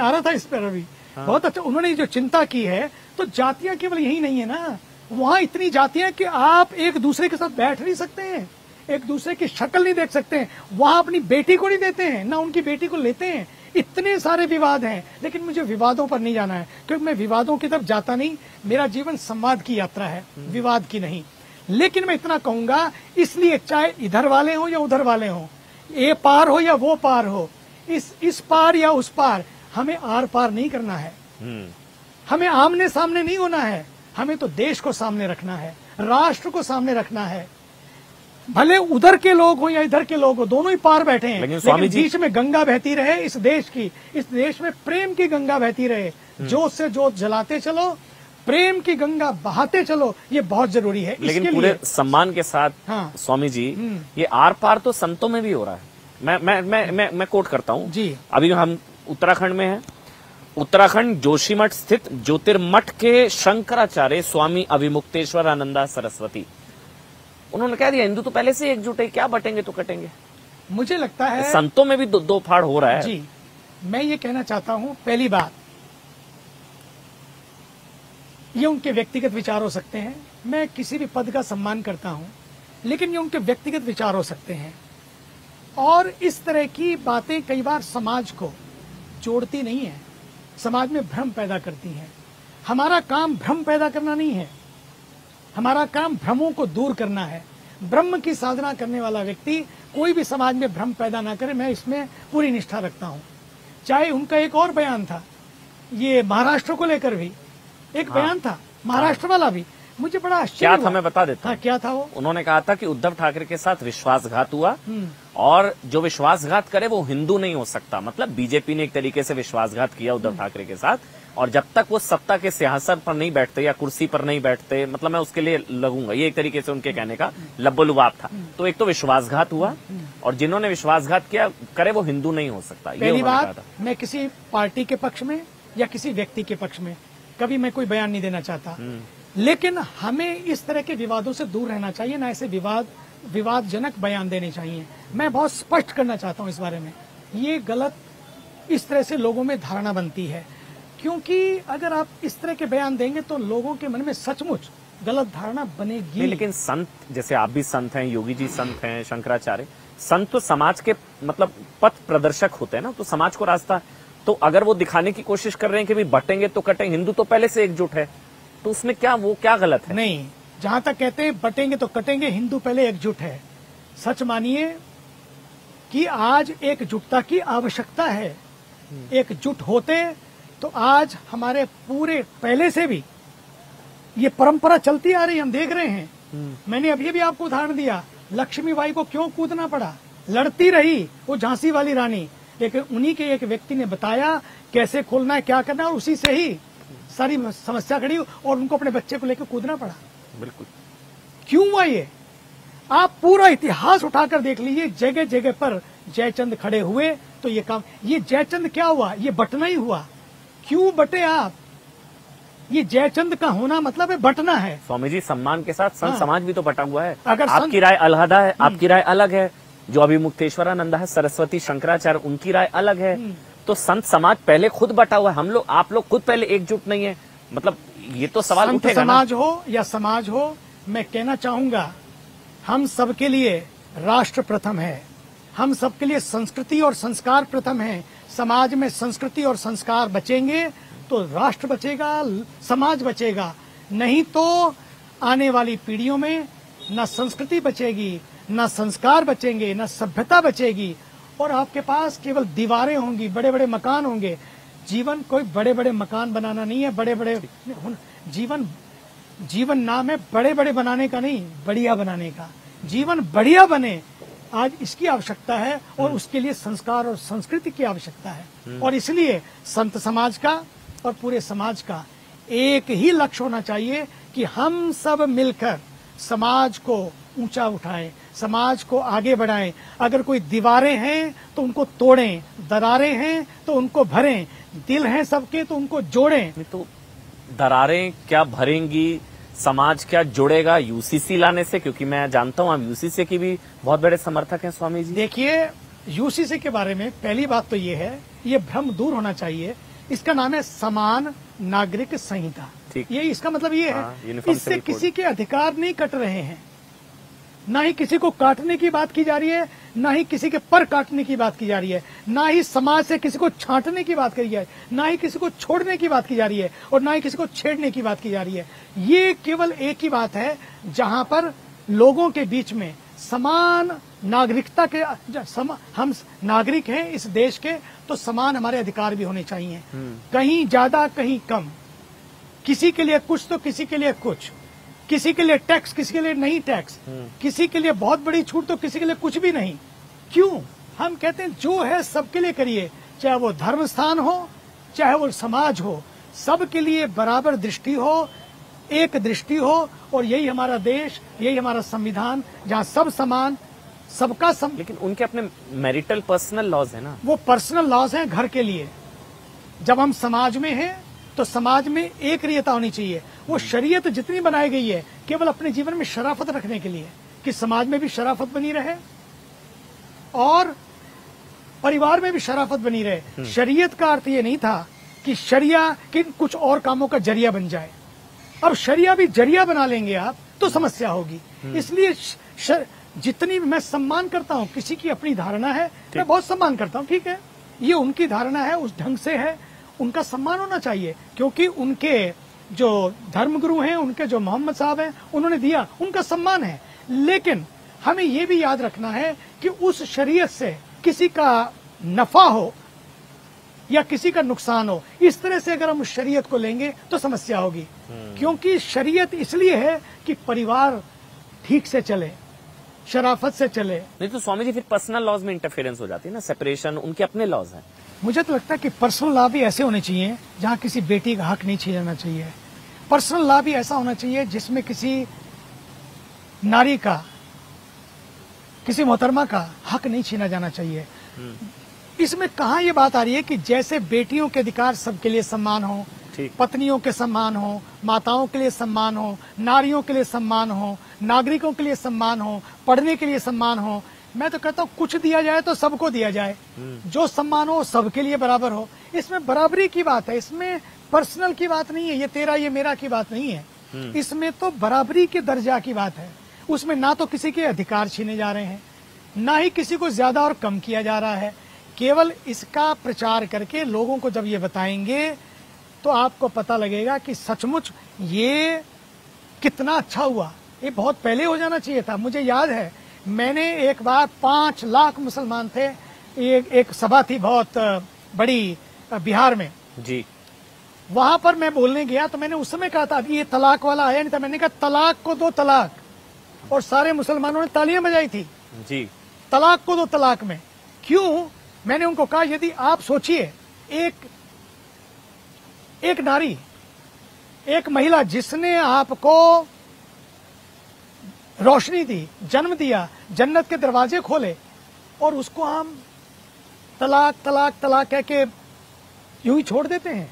आ रहा था इस पर अभी। हाँ। बहुत अच्छा, उन्होंने जो चिंता की है, तो जातियां केवल यही नहीं है ना, वहां इतनी जातियां कि आप एक दूसरे के साथ बैठ नहीं सकते हैं, एक दूसरे की शक्ल नहीं देख सकते हैं। वहां अपनी बेटी को नहीं देते हैं, ना उनकी बेटी को लेते हैं। इतने सारे विवाद हैं। लेकिन मुझे विवादों पर नहीं जाना है, क्योंकि मैं विवादों की तरफ जाता नहीं। मेरा जीवन संवाद की यात्रा है, विवाद की नहीं। लेकिन मैं इतना कहूंगा, इसलिए चाहे इधर वाले हो या उधर वाले हो, ये पार हो या वो पार हो, इस पार या उस पार, हमें आर पार नहीं करना है। हमें आमने सामने नहीं होना है। हमें तो देश को सामने रखना है, राष्ट्र को सामने रखना है। भले उधर के लोग हो या इधर के लोग हो, दोनों ही पार बैठे हैं। लेकिन बीच में गंगा बहती रहे इस देश की, इस देश में प्रेम की गंगा बहती रहे। जोत से जोत जलाते चलो, प्रेम की गंगा बहाते चलो, ये बहुत जरूरी है। लेकिन पूरे सम्मान के साथ हाँ, स्वामी जी, ये आर पार तो संतों में भी हो रहा है। मैं कोट करता हूँ जी। अभी हम उत्तराखंड में हैं। उत्तराखंड जोशीमठ स्थित ज्योतिर्मठ के शंकराचार्य स्वामी अभिमुक्तेश्वर आनंदा सरस्वती, उन्होंने कह दिया हिंदू तो पहले से एकजुट है, क्या बटेंगे तो कटेंगे। मुझे लगता है संतों में भी दो फाड़ हो रहा है जी। मैं ये कहना चाहता हूं, पहली बात, ये उनके व्यक्तिगत विचार हो सकते हैं। मैं किसी भी पद का सम्मान करता हूं, लेकिन ये उनके व्यक्तिगत विचार हो सकते हैं। और इस तरह की बातें कई बार समाज को जोड़ती नहीं है, समाज में भ्रम पैदा करती हैं। हमारा काम भ्रम पैदा करना नहीं है, हमारा काम भ्रमों को दूर करना है। ब्रह्म की साधना करने वाला व्यक्ति कोई भी समाज में भ्रम पैदा ना करे, मैं इसमें पूरी निष्ठा रखता हूं। चाहे उनका एक और बयान था, ये महाराष्ट्र को लेकर भी एक बयान था, महाराष्ट्र वाला भी, मुझे बड़ा आश्चर्य क्या था, मैं बता देता हूं। क्या था वो? उन्होंने कहा था कि उद्धव ठाकरे के साथ विश्वासघात हुआ और जो विश्वासघात करे वो हिंदू नहीं हो सकता। मतलब बीजेपी ने एक तरीके से विश्वासघात किया उद्धव ठाकरे के साथ, और जब तक वो सत्ता के सिंहासन पर नहीं बैठते या कुर्सी पर नहीं बैठते, मतलब मैं उसके लिए लगूंगा, ये एक तरीके से उनके कहने का लब्बलुबाब था। तो एक तो विश्वासघात हुआ, और जिन्होंने विश्वासघात किया करे वो हिंदू नहीं हो सकता। पहली बात, मैं किसी पार्टी के पक्ष में या किसी व्यक्ति के पक्ष में कभी मैं कोई बयान नहीं देना चाहता, लेकिन हमें इस तरह के विवादों से दूर रहना चाहिए, ना ऐसे विवादजनक बयान देने चाहिए। मैं बहुत स्पष्ट करना चाहता हूं इस बारे में, ये गलत, इस तरह से लोगों में धारणा बनती है। क्योंकि अगर आप इस तरह के बयान देंगे तो लोगों के मन में सचमुच गलत धारणा बनेगी। लेकिन संत, जैसे आप भी संत हैं, योगी जी संत हैं, शंकराचार्य संत, तो समाज के मतलब पथ प्रदर्शक होते हैं ना, तो समाज को रास्ता, तो अगर वो दिखाने की कोशिश कर रहे हैं कि भाई बटेंगे तो कटेंगे, हिंदू तो पहले से एकजुट है, तो उसमें क्या, वो क्या गलत है? नहीं, जहां तक कहते हैं बटेंगे तो कटेंगे, हिंदू पहले एकजुट है। सच मानिए कि आज एकजुटता की आवश्यकता है। एकजुट होते तो आज हमारे पूरे, पहले से भी ये परंपरा चलती आ रही, हम देख रहे हैं। मैंने अभी भी आपको उदाहरण दिया, लक्ष्मीबाई को क्यों कूदना पड़ा, लड़ती रही वो झांसी वाली रानी, लेकिन उन्हीं के एक व्यक्ति ने बताया कैसे खोलना है, क्या करना है, और उसी से ही सारी समस्या खड़ी और उनको अपने बच्चे को लेकर कूदना पड़ा। बिल्कुल। क्यों हुआ ये? आप पूरा इतिहास उठाकर देख लीजिए, जगह जगह पर जयचंद खड़े हुए तो ये काम, ये जयचंद क्या हुआ, ये बटना ही हुआ। क्यों बटे आप? ये जयचंद का होना मतलब है बटना है। स्वामी जी, सम्मान के साथ संत समाज भी तो बटा हुआ है। अगर आपकी राय अलहदा है, आपकी राय अलग है, जो अभी मुक्तेश्वरानंद है, सरस्वती, शंकराचार्य, उनकी राय अलग है। तो संत समाज पहले खुद बटा हुआ है। हम लोग, आप लोग खुद पहले एकजुट नहीं है। मतलब ये तो सवाल संत उठेगा ना। समाज हो या समाज हो, मैं कहना चाहूंगा हम सबके लिए राष्ट्र प्रथम है, हम सबके लिए संस्कृति और संस्कार प्रथम है। समाज में संस्कृति और संस्कार बचेंगे तो राष्ट्र बचेगा, समाज बचेगा। नहीं तो आने वाली पीढ़ियों में न संस्कृति बचेगी, न संस्कार बचेंगे, न सभ्यता बचेगी, और आपके पास केवल दीवारें होंगी, बड़े बड़े मकान होंगे। जीवन कोई बड़े बड़े मकान बनाना नहीं है, बड़े बड़े जीवन नाम है बड़े बड़े बनाने का नहीं, बढ़िया बनाने का। जीवन बढ़िया बने, आज इसकी आवश्यकता है, और उसके लिए संस्कार और संस्कृति की आवश्यकता है। और इसलिए संत समाज का और पूरे समाज का एक ही लक्ष्य होना चाहिए कि हम सब मिलकर समाज को ऊंचा उठाएं, समाज को आगे बढ़ाएं। अगर कोई दीवारें हैं तो उनको तोड़ें, दरारें हैं तो उनको भरें, दिल हैं सबके तो उनको जोड़ें। तो दरारें क्या भरेंगी, समाज क्या जुड़ेगा यूसीसी लाने से? क्योंकि मैं जानता हूं आप यूसीसी की भी बहुत बड़े समर्थक हैं स्वामी जी। देखिए, यूसीसी के बारे में पहली बात तो ये है, ये भ्रम दूर होना चाहिए। इसका नाम है समान नागरिक संहिता। ये इसका मतलब ये है, इससे किसी के अधिकार नहीं कट रहे हैं, ना ही किसी को काटने की बात की जा रही है, ना ही किसी के पर काटने की बात की जा रही है, ना ही समाज से किसी को छांटने की बात करी है, ना ही किसी को छोड़ने की बात की जा रही है, और ना ही किसी को छेड़ने की बात की जा रही है। ये केवल एक ही बात है जहां पर लोगों के बीच में समान नागरिकता के, हम नागरिक हैं इस देश के, तो समान हमारे अधिकार भी होने चाहिए। कहीं ज्यादा कहीं कम, किसी के लिए कुछ तो किसी के लिए कुछ, किसी के लिए टैक्स किसी के लिए नहीं टैक्स, किसी के लिए बहुत बड़ी छूट तो किसी के लिए कुछ भी नहीं। क्यों? हम कहते हैं जो है सबके लिए करिए, चाहे वो धर्म स्थान हो, चाहे वो समाज हो, सबके लिए बराबर दृष्टि हो, एक दृष्टि हो। और यही हमारा देश, यही हमारा संविधान, जहाँ सब समान, सबका लेकिन उनके अपने मैरिटल पर्सनल लॉज है ना। वो पर्सनल लॉज हैं घर के लिए। जब हम समाज में हैं तो समाज में एक रियता होनी चाहिए। वो शरीयत जितनी बनाई गई है केवल अपने जीवन में शराफत रखने के लिए, कि समाज में भी शराफत बनी रहे और परिवार में भी शराफत बनी रहे। शरीयत का अर्थ ये नहीं था कि शरिया किन कुछ और कामों का जरिया बन जाए। अब शरिया भी जरिया बना लेंगे आप तो समस्या होगी। इसलिए जितनी मैं सम्मान करता हूँ, किसी की अपनी धारणा है, मैं बहुत सम्मान करता हूँ, ठीक है, ये उनकी धारणा है, उस ढंग से है, उनका सम्मान होना चाहिए, क्योंकि उनके जो धर्मगुरु हैं, उनके जो मोहम्मद साहब हैं, उन्होंने दिया, उनका सम्मान है। लेकिन हमें ये भी याद रखना है कि उस शरीयत से किसी का नफा हो या किसी का नुकसान हो, इस तरह से अगर हम उस शरीयत को लेंगे तो समस्या होगी। क्योंकि शरीयत इसलिए है कि परिवार ठीक से चले, शराफत से चले। नहीं तो स्वामी जी फिर पर्सनल लॉज में इंटरफेरेंस हो जाती है ना, सेपरेशन, उनके अपने लॉज हैं। मुझे तो लगता है कि पर्सनल लॉ भी ऐसे होने चाहिए जहां किसी बेटी का हक नहीं छीना चाहिए। पर्सनल लॉ भी ऐसा होना चाहिए जिसमें किसी नारी का, किसी मोहतरमा का हक नहीं छीना जाना चाहिए। इसमें कहाँ ये बात आ रही है कि जैसे बेटियों के अधिकार सबके लिए सम्मान हो, पत्नियों के सम्मान हो, माताओं के लिए सम्मान हो, नारियों के लिए सम्मान हो, नागरिकों के लिए सम्मान हो, पढ़ने के लिए सम्मान हो। मैं तो कहता हूँ कुछ दिया जाए तो सबको दिया जाए, जो सम्मान हो सबके लिए बराबर हो। इसमें बराबरी की बात है, इसमें पर्सनल की बात नहीं है, ये तेरा ये मेरा की बात नहीं है। इसमें तो बराबरी के दर्जा की बात है। उसमें ना तो किसी के अधिकार छीने जा रहे हैं, ना ही किसी को ज्यादा और कम किया जा रहा है। केवल इसका प्रचार करके लोगों को जब ये बताएंगे तो आपको पता लगेगा कि सचमुच ये कितना अच्छा हुआ। ये बहुत पहले हो जाना चाहिए था। मुझे याद है मैंने एक बार 5 लाख मुसलमान थे, एक सभा थी बहुत बड़ी बिहार में जी, वहां पर मैं बोलने गया तो मैंने उस समय कहा था, अभी ये तलाक वाला आया नहीं था, मैंने कहा तलाक को दो तलाक, और सारे मुसलमानों ने तालियां बजाई थी जी, तलाक को दो तलाक में। क्यों? मैंने उनको कहा यदि आप सोचिए एक नारी, एक महिला जिसने आपको रोशनी दी, जन्म दिया, जन्नत के दरवाजे खोले, और उसको हम तलाक तलाक तलाक कह के यूं ही छोड़ देते हैं,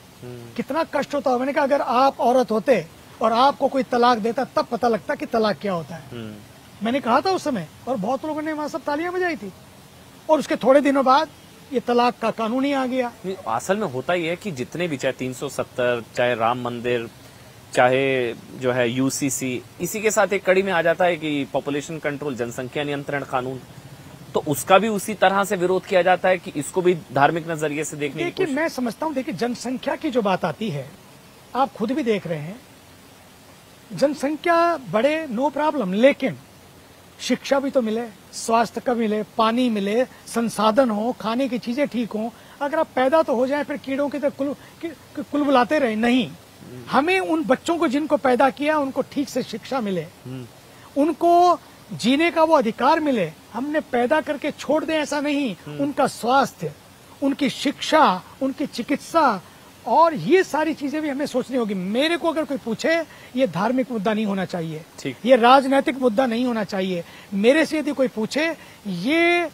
कितना कष्ट होता है। मैंने कहा अगर आप औरत होते और आपको कोई तलाक देता तब पता लगता कि तलाक क्या होता है। मैंने कहा था उस समय, और बहुत लोगों ने वहां सब तालियां बजाई थी, और उसके थोड़े दिनों बाद ये तलाक का कानून ही आ गया। असल में होता ही है कि जितने भी, चाहे 370, चाहे राम मंदिर, चाहे जो है यूसीसी, इसी के साथ एक कड़ी में आ जाता है कि पॉपुलेशन कंट्रोल, जनसंख्या नियंत्रण कानून, तो उसका भी उसी तरह से विरोध किया जाता है कि इसको भी धार्मिक नजरिए से देखने की कोशिश। मैं समझता हूं, देखिए जनसंख्या की जो बात आती है, आप खुद भी देख रहे हैं, जनसंख्या बढ़े नो प्रॉब्लम, लेकिन शिक्षा भी तो मिले, स्वास्थ्य का मिले, पानी मिले, संसाधन हो, खाने की चीजें ठीक हो। अगर आप पैदा तो हो जाए फिर कीड़ों की तरह कुल बुलाते रहे, नहीं। हमें उन बच्चों को जिनको पैदा किया उनको ठीक से शिक्षा मिले, उनको जीने का वो अधिकार मिले। हमने पैदा करके छोड़ दें ऐसा नहीं, उनका स्वास्थ्य, उनकी शिक्षा, उनकी चिकित्सा और ये सारी चीजें भी हमें सोचनी होगी। मेरे को अगर कोई पूछे, ये धार्मिक मुद्दा नहीं होना चाहिए, ये राजनीतिक मुद्दा नहीं होना चाहिए। मेरे से यदि कोई पूछे, ये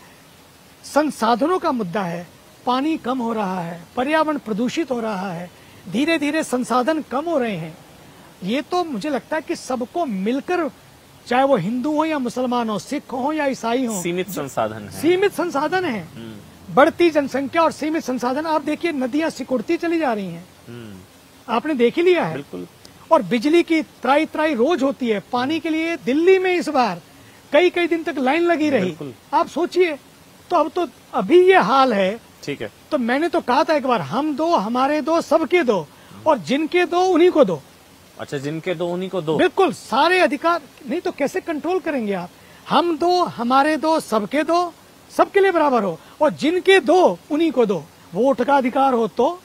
संसाधनों का मुद्दा है, पानी कम हो रहा है, पर्यावरण प्रदूषित हो रहा है, धीरे धीरे संसाधन कम हो रहे हैं, ये तो मुझे लगता है कि सबको मिलकर, चाहे वो हिंदू हो या मुसलमान हो, सिख हो या ईसाई हो, सीमित संसाधन है, सीमित संसाधन है। बढ़ती जनसंख्या और सीमित संसाधन, आप देखिए नदियां सिकुड़ती चली जा रही हैं, आपने देख ही लिया है। बिल्कुल। और बिजली की त्राई त्राई रोज होती है, पानी के लिए दिल्ली में इस बार कई कई दिन तक लाइन लगी रही। आप सोचिए, तो अब तो अभी ये हाल है। ठीक है, तो मैंने तो कहा था एक बार, हम दो, हमारे दो, सबके दो, और जिनके दो उन्हीं को दो। अच्छा, जिनके दो उन्हीं को दो, बिल्कुल, सारे अधिकार नहीं तो कैसे कंट्रोल करेंगे आप? हम दो, हमारे दो, सबके दो, सबके लिए बराबर हो, और जिनके दो उन्हीं को दो। वोट का अधिकार हो तो,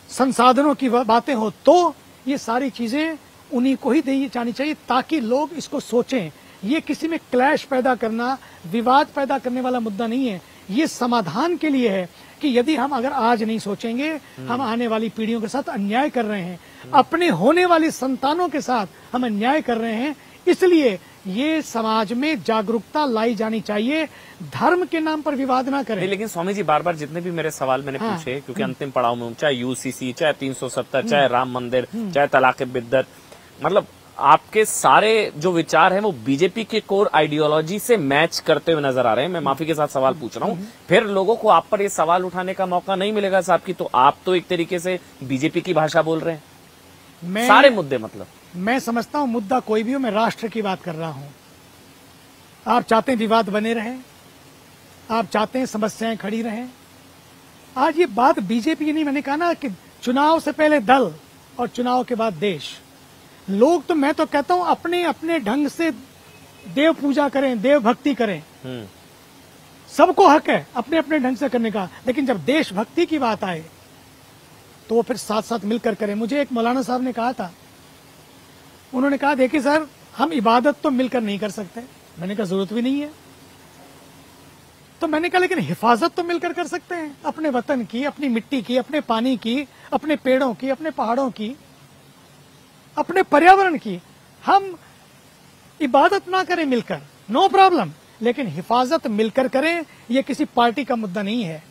संसाधनों की बातें हो तो, ये सारी चीजें उन्हीं को ही दी जानी चाहिए, ताकि लोग इसको सोचें। ये किसी में क्लैश पैदा करना, विवाद पैदा करने वाला मुद्दा नहीं है। ये समाधान के लिए है कि यदि हम अगर आज नहीं सोचेंगे, हम आने वाली पीढ़ियों के साथ अन्याय कर रहे हैं, अपने होने वाली संतानों के साथ हम अन्याय कर रहे हैं। इसलिए ये समाज में जागरूकता लाई जानी चाहिए, धर्म के नाम पर विवाद ना करें। लेकिन स्वामी जी, बार बार जितने भी मेरे सवाल मैंने पूछे, क्योंकि अंतिम पड़ाव में, चाहे यूसीसी, चाहे 370, चाहे राम मंदिर, चाहे तलाक बिद्दत, मतलब आपके सारे जो विचार हैं वो बीजेपी के कोर आइडियोलॉजी से मैच करते हुए नजर आ रहे हैं। मैं माफी के साथ सवाल पूछ रहा हूँ, फिर लोगों को आप पर ये सवाल उठाने का मौका नहीं मिलेगा साहब की, तो आप तो एक तरीके से बीजेपी की भाषा बोल रहे हैं। सारे मुद्दे, मतलब मैं समझता हूँ मुद्दा कोई भी हो, मैं राष्ट्र की बात कर रहा हूँ। आप चाहते हैं विवाद बने रहें, आप चाहते हैं समस्याएं खड़ी रहें। आज ये बात बीजेपी की नहीं, मैंने कहा ना कि चुनाव से पहले दल और चुनाव के बाद देश। लोग तो, मैं तो कहता हूं, अपने अपने ढंग से देव पूजा करें, देव भक्ति करें, सबको हक है अपने अपने ढंग से करने का, लेकिन जब देशभक्ति की बात आए तो वो फिर साथ साथ मिलकर करें। मुझे एक मौलाना साहब ने कहा था, उन्होंने कहा, देखिए सर, हम इबादत तो मिलकर नहीं कर सकते। मैंने कहा जरूरत भी नहीं है। तो मैंने कहा लेकिन हिफाजत तो मिलकर कर सकते हैं, अपने वतन की, अपनी मिट्टी की, अपने पानी की, अपने पेड़ों की, अपने पहाड़ों की, अपने पर्यावरण की। हम इबादत ना करें मिलकर, नो प्रॉब्लम, लेकिन हिफाजत मिलकर करें। ये किसी पार्टी का मुद्दा नहीं है,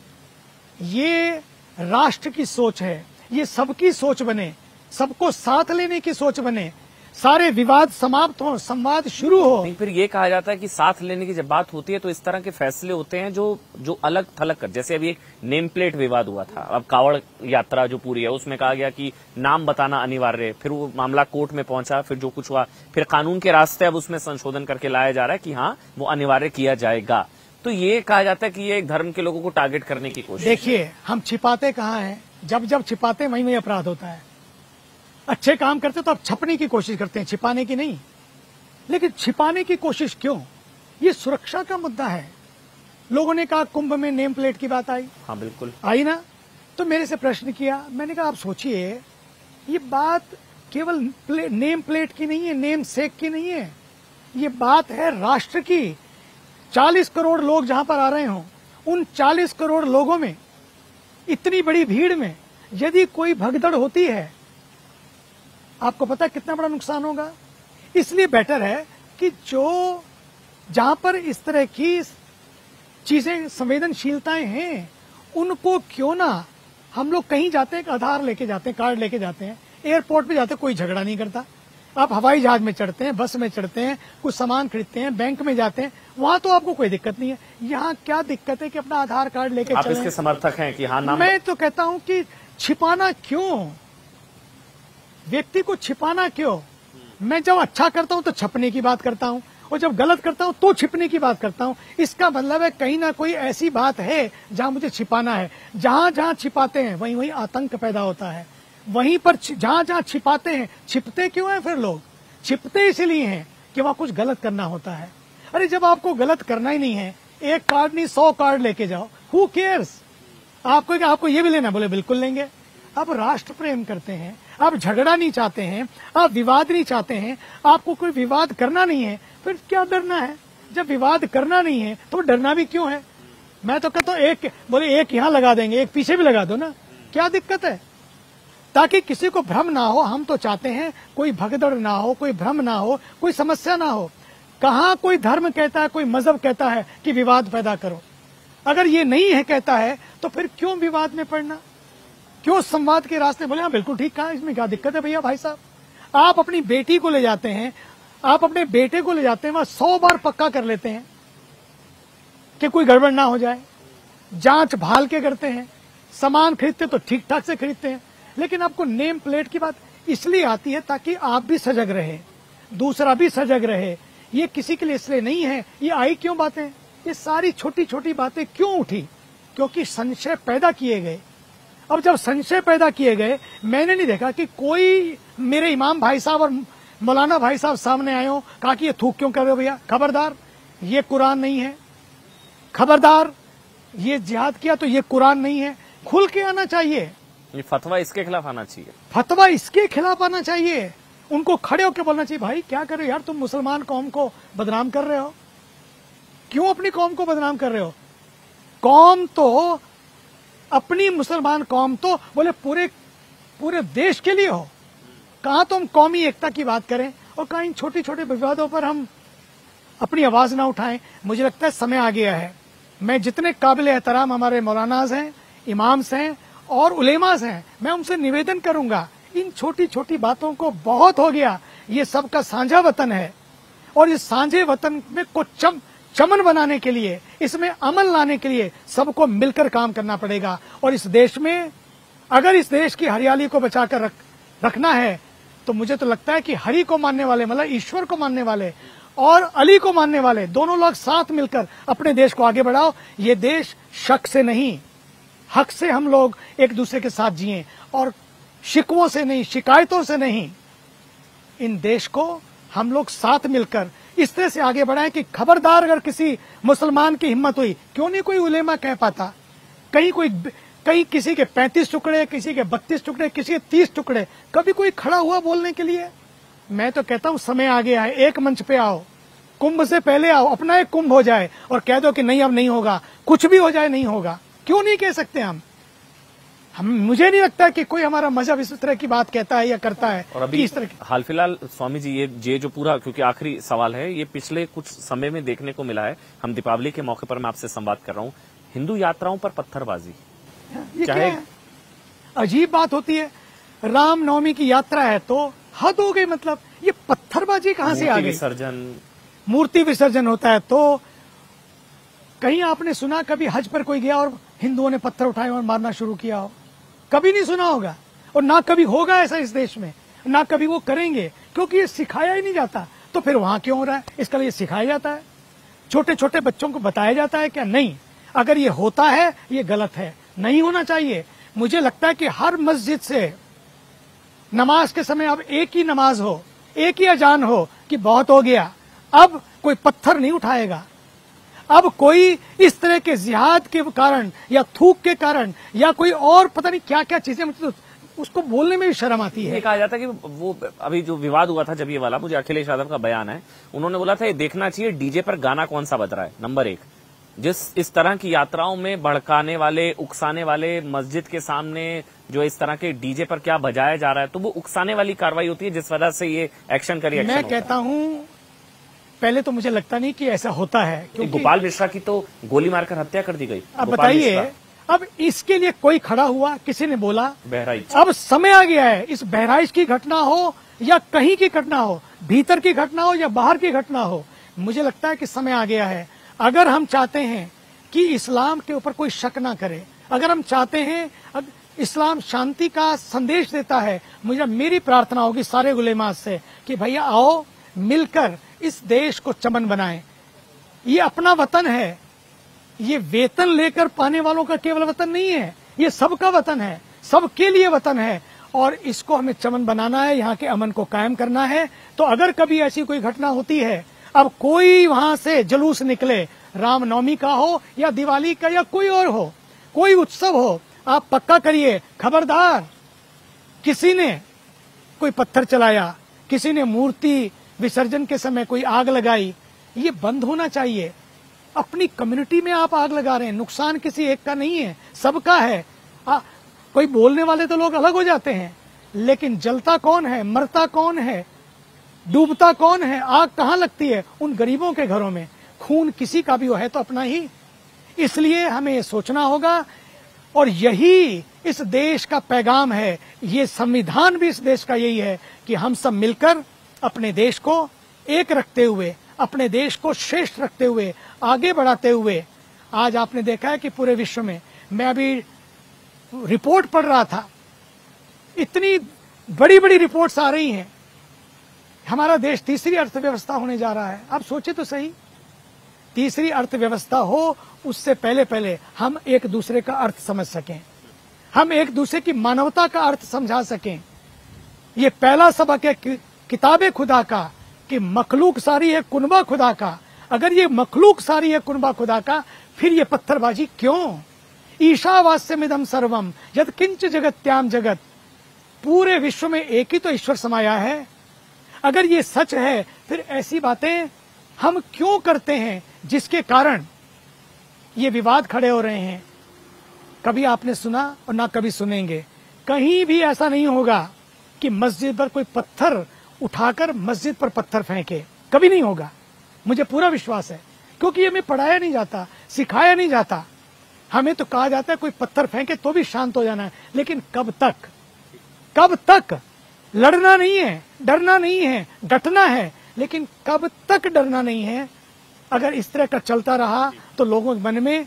ये राष्ट्र की सोच है, ये सबकी सोच बने, सबको साथ लेने की सोच बने, सारे विवाद समाप्त हो, संवाद शुरू हो। नहीं, फिर ये कहा जाता है कि साथ लेने की जब बात होती है तो इस तरह के फैसले होते हैं जो अलग थलग कर, जैसे अभी एक नेम प्लेट विवाद हुआ था, अब कावड़ यात्रा जो पूरी है उसमें कहा गया कि नाम बताना अनिवार्य, फिर वो मामला कोर्ट में पहुंचा, फिर जो कुछ हुआ, फिर कानून के रास्ते अब उसमें संशोधन करके लाया जा रहा है कि हाँ वो अनिवार्य किया जाएगा। तो ये कहा जाता है कि ये एक धर्म के लोगों को टारगेट करने की कोशिश। देखिए, हम छिपाते कहाँ हैं, जब जब छिपाते वहीं वहीं अपराध होता है। अच्छे काम करते तो आप छपने की कोशिश करते हैं, छिपाने की नहीं। लेकिन छिपाने की कोशिश क्यों? ये सुरक्षा का मुद्दा है। लोगों ने कहा कुंभ में नेम प्लेट की बात आई, हाँ बिल्कुल आई ना, तो मेरे से प्रश्न किया, मैंने कहा आप सोचिए, ये बात केवल नेम प्लेट की नहीं है, नेम सेक की नहीं है, ये बात है राष्ट्र की। 40 करोड़ लोग जहां पर आ रहे हों, उन 40 करोड़ लोगों में, इतनी बड़ी भीड़ में यदि कोई भगदड़ होती है, आपको पता है कितना बड़ा नुकसान होगा। इसलिए बेटर है कि जो जहां पर इस तरह की चीजें, संवेदनशीलताएं हैं, उनको क्यों ना, हम लोग कहीं जाते हैं, आधार लेके जाते हैं, कार्ड लेके जाते हैं, एयरपोर्ट पे जाते हैं, कोई झगड़ा नहीं करता। आप हवाई जहाज में चढ़ते हैं, बस में चढ़ते हैं, कुछ सामान खरीदते हैं, बैंक में जाते हैं, वहां तो आपको कोई दिक्कत नहीं है। यहाँ क्या दिक्कत है कि अपना आधार कार्ड लेके आप चलें? इसके समर्थक हैं कि हाँ नाम? मैं तो कहता हूं कि छिपाना क्यों? व्यक्ति को छिपाना क्यों? मैं जब अच्छा करता हूं तो छपने की बात करता हूं, और जब गलत करता हूं तो छिपने की बात करता हूं। इसका मतलब है कहीं ना कोई ऐसी बात है जहां मुझे छिपाना है। जहां जहां छिपाते हैं वहीं वहीं आतंक पैदा होता है। वहीं पर जहां जहां छिपाते हैं, छिपते क्यों है? फिर लोग छिपते इसलिए हैं कि वहां कुछ गलत करना होता है। अरे जब आपको गलत करना ही नहीं है, एक कार्ड नहीं 100 कार्ड लेके जाओ, हु केयर्स? आपको ये भी लेना, बोले बिल्कुल लेंगे। आप राष्ट्र प्रेम करते हैं, आप झगड़ा नहीं चाहते हैं, आप विवाद नहीं चाहते हैं, आपको कोई विवाद करना नहीं है, फिर क्या डरना है? जब विवाद करना नहीं है तो डरना भी क्यों है? मैं तो कहता हूं एक यहां लगा देंगे, एक पीछे भी लगा दो ना, क्या दिक्कत है? ताकि किसी को भ्रम ना हो। हम तो चाहते हैं कोई भगदड़ ना हो, कोई भ्रम ना हो, कोई समस्या ना हो। कहां कोई धर्म कहता है, कोई मजहब कहता है कि विवाद पैदा करो? अगर ये नहीं है कहता है तो फिर क्यों विवाद में पड़ना? क्यों संवाद के रास्ते? बोले हाँ बिल्कुल ठीक कहा, इसमें क्या दिक्कत है भैया? भाई साहब, आप अपनी बेटी को ले जाते हैं, आप अपने बेटे को ले जाते हैं, वहां 100 बार पक्का कर लेते हैं कि कोई गड़बड़ ना हो जाए, जांच भाल के करते हैं, सामान खरीदते तो ठीक ठाक से खरीदते हैं। लेकिन आपको नेम प्लेट की बात इसलिए आती है ताकि आप भी सजग रहे, दूसरा भी सजग रहे। ये किसी के लिए इसलिए नहीं है। ये आई क्यों बातें? ये सारी छोटी छोटी बातें क्यों उठी? क्योंकि संशय पैदा किए गए। अब जब संशय पैदा किए गए, मैंने नहीं देखा कि कोई मेरे इमाम भाई साहब और मौलाना भाई साहब सामने आए हो, कहा कि ये थूक क्यों कर रहे हो भैया? खबरदार, ये कुरान नहीं है। खबरदार, ये जिहाद किया तो ये कुरान नहीं है। खुल के आना चाहिए। ये फतवा इसके खिलाफ आना चाहिए। फतवा इसके खिलाफ आना चाहिए। उनको खड़े होकर बोलना चाहिए, भाई क्या कर रहे हो यार, तुम मुसलमान कौम को बदनाम कर रहे हो। क्यों अपनी कौम को बदनाम कर रहे हो? कौम तो अपनी मुसलमान कौम तो बोले पूरे देश के लिए हो। कहां तो हम कौमी एकता की बात करें और कहां इन छोटे छोटे विवादों पर हम अपनी आवाज ना उठाएं। मुझे लगता है समय आ गया है। मैं जितने काबिल एहतराम हमारे मौलानाज हैं, इमाम्स हैं और उलेमास हैं, मैं उनसे निवेदन करूंगा, इन छोटी छोटी बातों को बहुत हो गया। ये सबका साझा वतन है और इस साझे वतन में को चमन बनाने के लिए, इसमें अमल लाने के लिए सबको मिलकर काम करना पड़ेगा। और इस देश में अगर इस देश की हरियाली को बचाकर रखना है तो मुझे तो लगता है कि हरि को मानने वाले, मतलब ईश्वर को मानने वाले और अली को मानने वाले दोनों लोग साथ मिलकर अपने देश को आगे बढ़ाओ। ये देश शक से नहीं, हक से हम लोग एक दूसरे के साथ जिएं और शिकवों से नहीं, शिकायतों से नहीं। इन देश को हम लोग साथ मिलकर इस तरह से आगे बढ़ाएं कि खबरदार, अगर किसी मुसलमान की हिम्मत हुई, क्यों नहीं कोई उलेमा कह पाता, कहीं किसी के 35 टुकड़े, किसी के 32 टुकड़े, किसी के 30 टुकड़े, कभी कोई खड़ा हुआ बोलने के लिए? मैं तो कहता हूं समय आ गया है। एक मंच पे आओ, कुंभ से पहले आओ, अपना एक कुंभ हो जाए और कह दो कि नहीं अब नहीं होगा, कुछ भी हो जाए नहीं होगा। क्यों नहीं कह सकते हम? मुझे नहीं लगता कि कोई हमारा मजहब इस तरह की बात कहता है या करता है। और अभी इस तरह हाल फिलहाल स्वामी जी, ये जो पूरा, क्योंकि आखिरी सवाल है, ये पिछले कुछ समय में देखने को मिला है। हम दीपावली के मौके पर मैं आपसे संवाद कर रहा हूँ, हिंदू यात्राओं पर पत्थरबाजी, ये क्या है? अजीब बात होती है। रामनवमी की यात्रा है तो हद हो गई। मतलब ये पत्थरबाजी कहां से आ गई? मूर्ति विसर्जन होता है तो कहीं आपने सुना कभी हज पर कोई गया और हिंदुओं ने पत्थर उठाए और मारना शुरू किया हो? कभी नहीं सुना होगा और ना कभी होगा ऐसा इस देश में, ना कभी वो करेंगे, क्योंकि ये सिखाया ही नहीं जाता। तो फिर वहां क्यों हो रहा है? इसका लिए सिखाया जाता है, छोटे छोटे बच्चों को बताया जाता है क्या? नहीं, अगर ये होता है ये गलत है, नहीं होना चाहिए। मुझे लगता है कि हर मस्जिद से नमाज के समय अब एक ही नमाज हो, एक ही अजान हो कि बहुत हो गया, अब कोई पत्थर नहीं उठाएगा। अब कोई इस तरह के जिहाद के कारण या थूक के कारण या कोई और पता नहीं क्या क्या चीजें, मतलब उसको बोलने में भी शर्म आती है। ये कहा जाता है कि वो अभी जो विवाद हुआ था जब ये वाला, मुझे अखिलेश यादव का बयान है, उन्होंने बोला था ये देखना चाहिए डीजे पर गाना कौन सा बज रहा है। नंबर 1, इस तरह की यात्राओं में भड़काने वाले, उकसाने वाले, मस्जिद के सामने जो इस तरह के डीजे पर क्या बजाया जा रहा है, तो वो उकसाने वाली कार्रवाई होती है, जिस वजह से ये एक्शन का रिएक्शन मैं कहता हूँ पहले तो मुझे लगता नहीं कि ऐसा होता है, क्योंकि गोपाल मिश्रा की तो गोली मारकर हत्या कर दी गई। अब बताइए, अब इसके लिए कोई खड़ा हुआ, किसी ने बोला बहराइच। अब समय आ गया है, इस बहराइच की घटना हो या कहीं की घटना हो, भीतर की घटना हो या बाहर की घटना हो, मुझे लगता है कि समय आ गया है। अगर हम चाहते हैं कि इस्लाम के ऊपर कोई शक ना करे, अगर हम चाहते हैं इस्लाम शांति का संदेश देता है। मुझे मेरी प्रार्थना होगी सारे उलेमा से कि भैया आओ मिलकर इस देश को चमन बनाएं। ये अपना वतन है, ये वेतन लेकर पाने वालों का केवल वतन नहीं है, ये सबका वतन है, सबके लिए वतन है और इसको हमें चमन बनाना है, यहाँ के अमन को कायम करना है। तो अगर कभी ऐसी कोई घटना होती है, अब कोई वहां से जुलूस निकले, रामनवमी का हो या दिवाली का या कोई और हो, कोई उत्सव हो, आप पक्का करिए खबरदार किसी ने कोई पत्थर चलाया, किसी ने मूर्ति विसर्जन के समय कोई आग लगाई, ये बंद होना चाहिए। अपनी कम्युनिटी में आप आग लगा रहे हैं, नुकसान किसी एक का नहीं है, सबका है। कोई बोलने वाले तो लोग अलग हो जाते हैं, लेकिन जलता कौन है, मरता कौन है, डूबता कौन है, आग कहाँ लगती है? उन गरीबों के घरों में। खून किसी का भी हो है तो अपना ही। इसलिए हमें ये सोचना होगा और यही इस देश का पैगाम है, ये संविधान भी इस देश का यही है कि हम सब मिलकर अपने देश को एक रखते हुए, अपने देश को श्रेष्ठ रखते हुए, आगे बढ़ाते हुए। आज आपने देखा है कि पूरे विश्व में, मैं अभी रिपोर्ट पढ़ रहा था, इतनी बड़ी बड़ी रिपोर्ट्स आ रही हैं, हमारा देश तीसरी अर्थव्यवस्था होने जा रहा है। आप सोचे तो सही, तीसरी अर्थव्यवस्था हो उससे पहले पहले हम एक दूसरे का अर्थ समझ सकें, हम एक दूसरे की मानवता का अर्थ समझा सकें। ये पहला सबक है किताबे खुदा का कि मखलूक सारी है कुनबा खुदा का। अगर ये मखलूक सारी है कुनबा खुदा का, फिर ये पत्थरबाजी क्यों? ईशावास्यमिदं सर्वम यद किंच जगत्याम जगत। पूरे विश्व में एक ही तो ईश्वर समाया है। अगर ये सच है, फिर ऐसी बातें हम क्यों करते हैं जिसके कारण ये विवाद खड़े हो रहे हैं? कभी आपने सुना और ना कभी सुनेंगे। कहीं भी ऐसा नहीं होगा कि मस्जिद पर कोई पत्थर उठाकर मस्जिद पर पत्थर फेंके, कभी नहीं होगा। मुझे पूरा विश्वास है, क्योंकि ये हमें पढ़ाया नहीं जाता, सिखाया नहीं जाता। हमें तो कहा जाता है कोई पत्थर फेंके तो भी शांत हो जाना है, लेकिन कब तक? कब तक? लड़ना नहीं है, डरना नहीं है, डटना है, लेकिन कब तक डरना नहीं है? अगर इस तरह का चलता रहा तो लोगों के मन में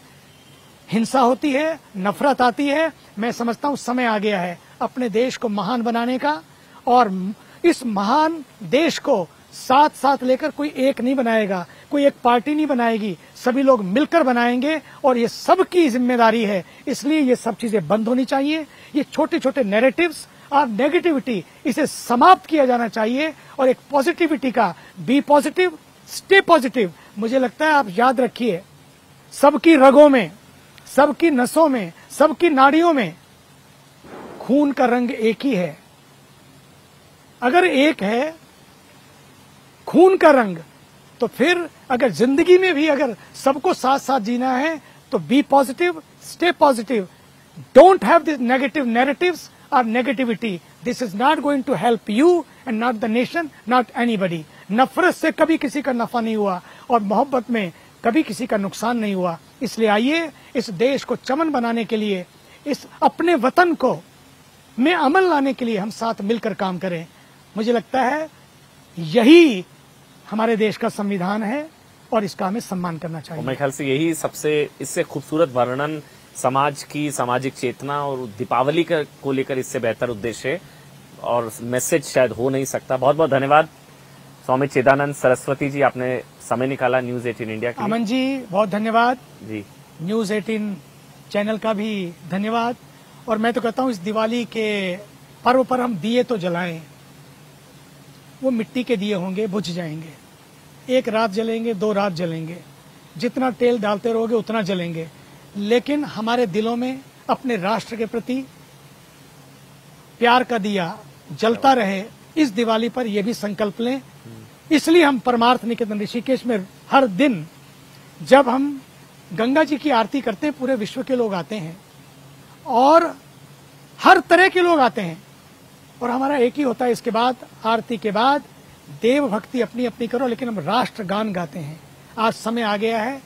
हिंसा होती है, नफरत आती है। मैं समझता हूं समय आ गया है अपने देश को महान बनाने का, और इस महान देश को साथ साथ लेकर कोई एक नहीं बनाएगा, कोई एक पार्टी नहीं बनाएगी, सभी लोग मिलकर बनाएंगे और ये सबकी जिम्मेदारी है। इसलिए ये सब चीजें बंद होनी चाहिए। ये छोटे छोटे नैरेटिव्स और नेगेटिविटी, इसे समाप्त किया जाना चाहिए और एक पॉजिटिविटी का, बी पॉजिटिव स्टे पॉजिटिव। मुझे लगता है आप याद रखिए, सबकी रगों में, सबकी नसों में, सबकी नाड़ियों में खून का रंग एक ही है। अगर एक है खून का रंग, तो फिर अगर जिंदगी में भी अगर सबको साथ साथ जीना है तो be positive stay positive. Don't have this negative narratives और negativity. This is not going to help you and not the nation, not anybody. नफरत से कभी किसी का नफा नहीं हुआ और मोहब्बत में कभी किसी का नुकसान नहीं हुआ। इसलिए आइए इस देश को चमन बनाने के लिए, इस अपने वतन को में अमन लाने के लिए हम साथ मिलकर काम करें। मुझे लगता है यही हमारे देश का संविधान है और इसका हमें सम्मान करना चाहिए। मेरे ख्याल से यही सबसे इससे खूबसूरत वर्णन समाज की सामाजिक चेतना और दीपावली को लेकर इससे बेहतर उद्देश्य है और मैसेज शायद हो नहीं सकता। बहुत बहुत धन्यवाद स्वामी चिदानंद सरस्वती जी, आपने समय निकाला न्यूज 18 इंडिया के लिए। अमन जी बहुत धन्यवाद जी। न्यूज 18 चैनल का भी धन्यवाद। और मैं तो कहता हूँ इस दिवाली के पर्व पर हम दिए तो जलाएं, वो मिट्टी के दिए होंगे, बुझ जाएंगे। एक रात जलेंगे, 2 रात जलेंगे, जितना तेल डालते रहोगे उतना जलेंगे, लेकिन हमारे दिलों में अपने राष्ट्र के प्रति प्यार का दिया जलता रहे। इस दिवाली पर यह भी संकल्प लें। इसलिए हम परमार्थ निकेतन ऋषिकेश में हर दिन जब हम गंगा जी की आरती करते हैं, पूरे विश्व के लोग आते हैं और हर तरह के लोग आते हैं और हमारा एक ही होता है, इसके बाद आरती के बाद देव भक्ति अपनी अपनी करो, लेकिन हम राष्ट्र गान गाते हैं। आज समय आ गया है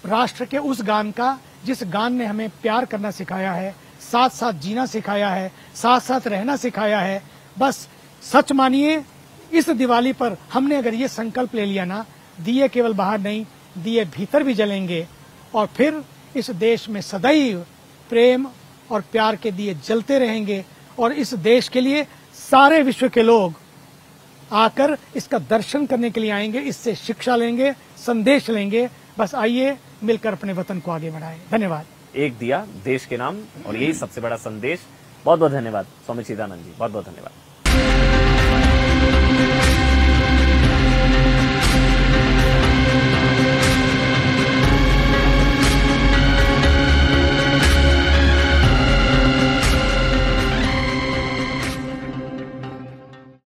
राष्ट्र के उस गान का जिस गान ने हमें प्यार करना सिखाया है, साथ साथ जीना सिखाया है, साथ साथ रहना सिखाया है। बस सच मानिए, इस दिवाली पर हमने अगर ये संकल्प ले लिया ना, दिए केवल बाहर नहीं, दिए भीतर भी जलेंगे और फिर इस देश में सदैव प्रेम और प्यार के दिए जलते रहेंगे और इस देश के लिए सारे विश्व के लोग आकर इसका दर्शन करने के लिए आएंगे, इससे शिक्षा लेंगे, संदेश लेंगे। बस आइए मिलकर अपने वतन को आगे बढ़ाएं। धन्यवाद। एक दिया देश के नाम, और यही सबसे बड़ा संदेश। बहुत बहुत धन्यवाद स्वामी चिदानंद जी, बहुत बहुत धन्यवाद।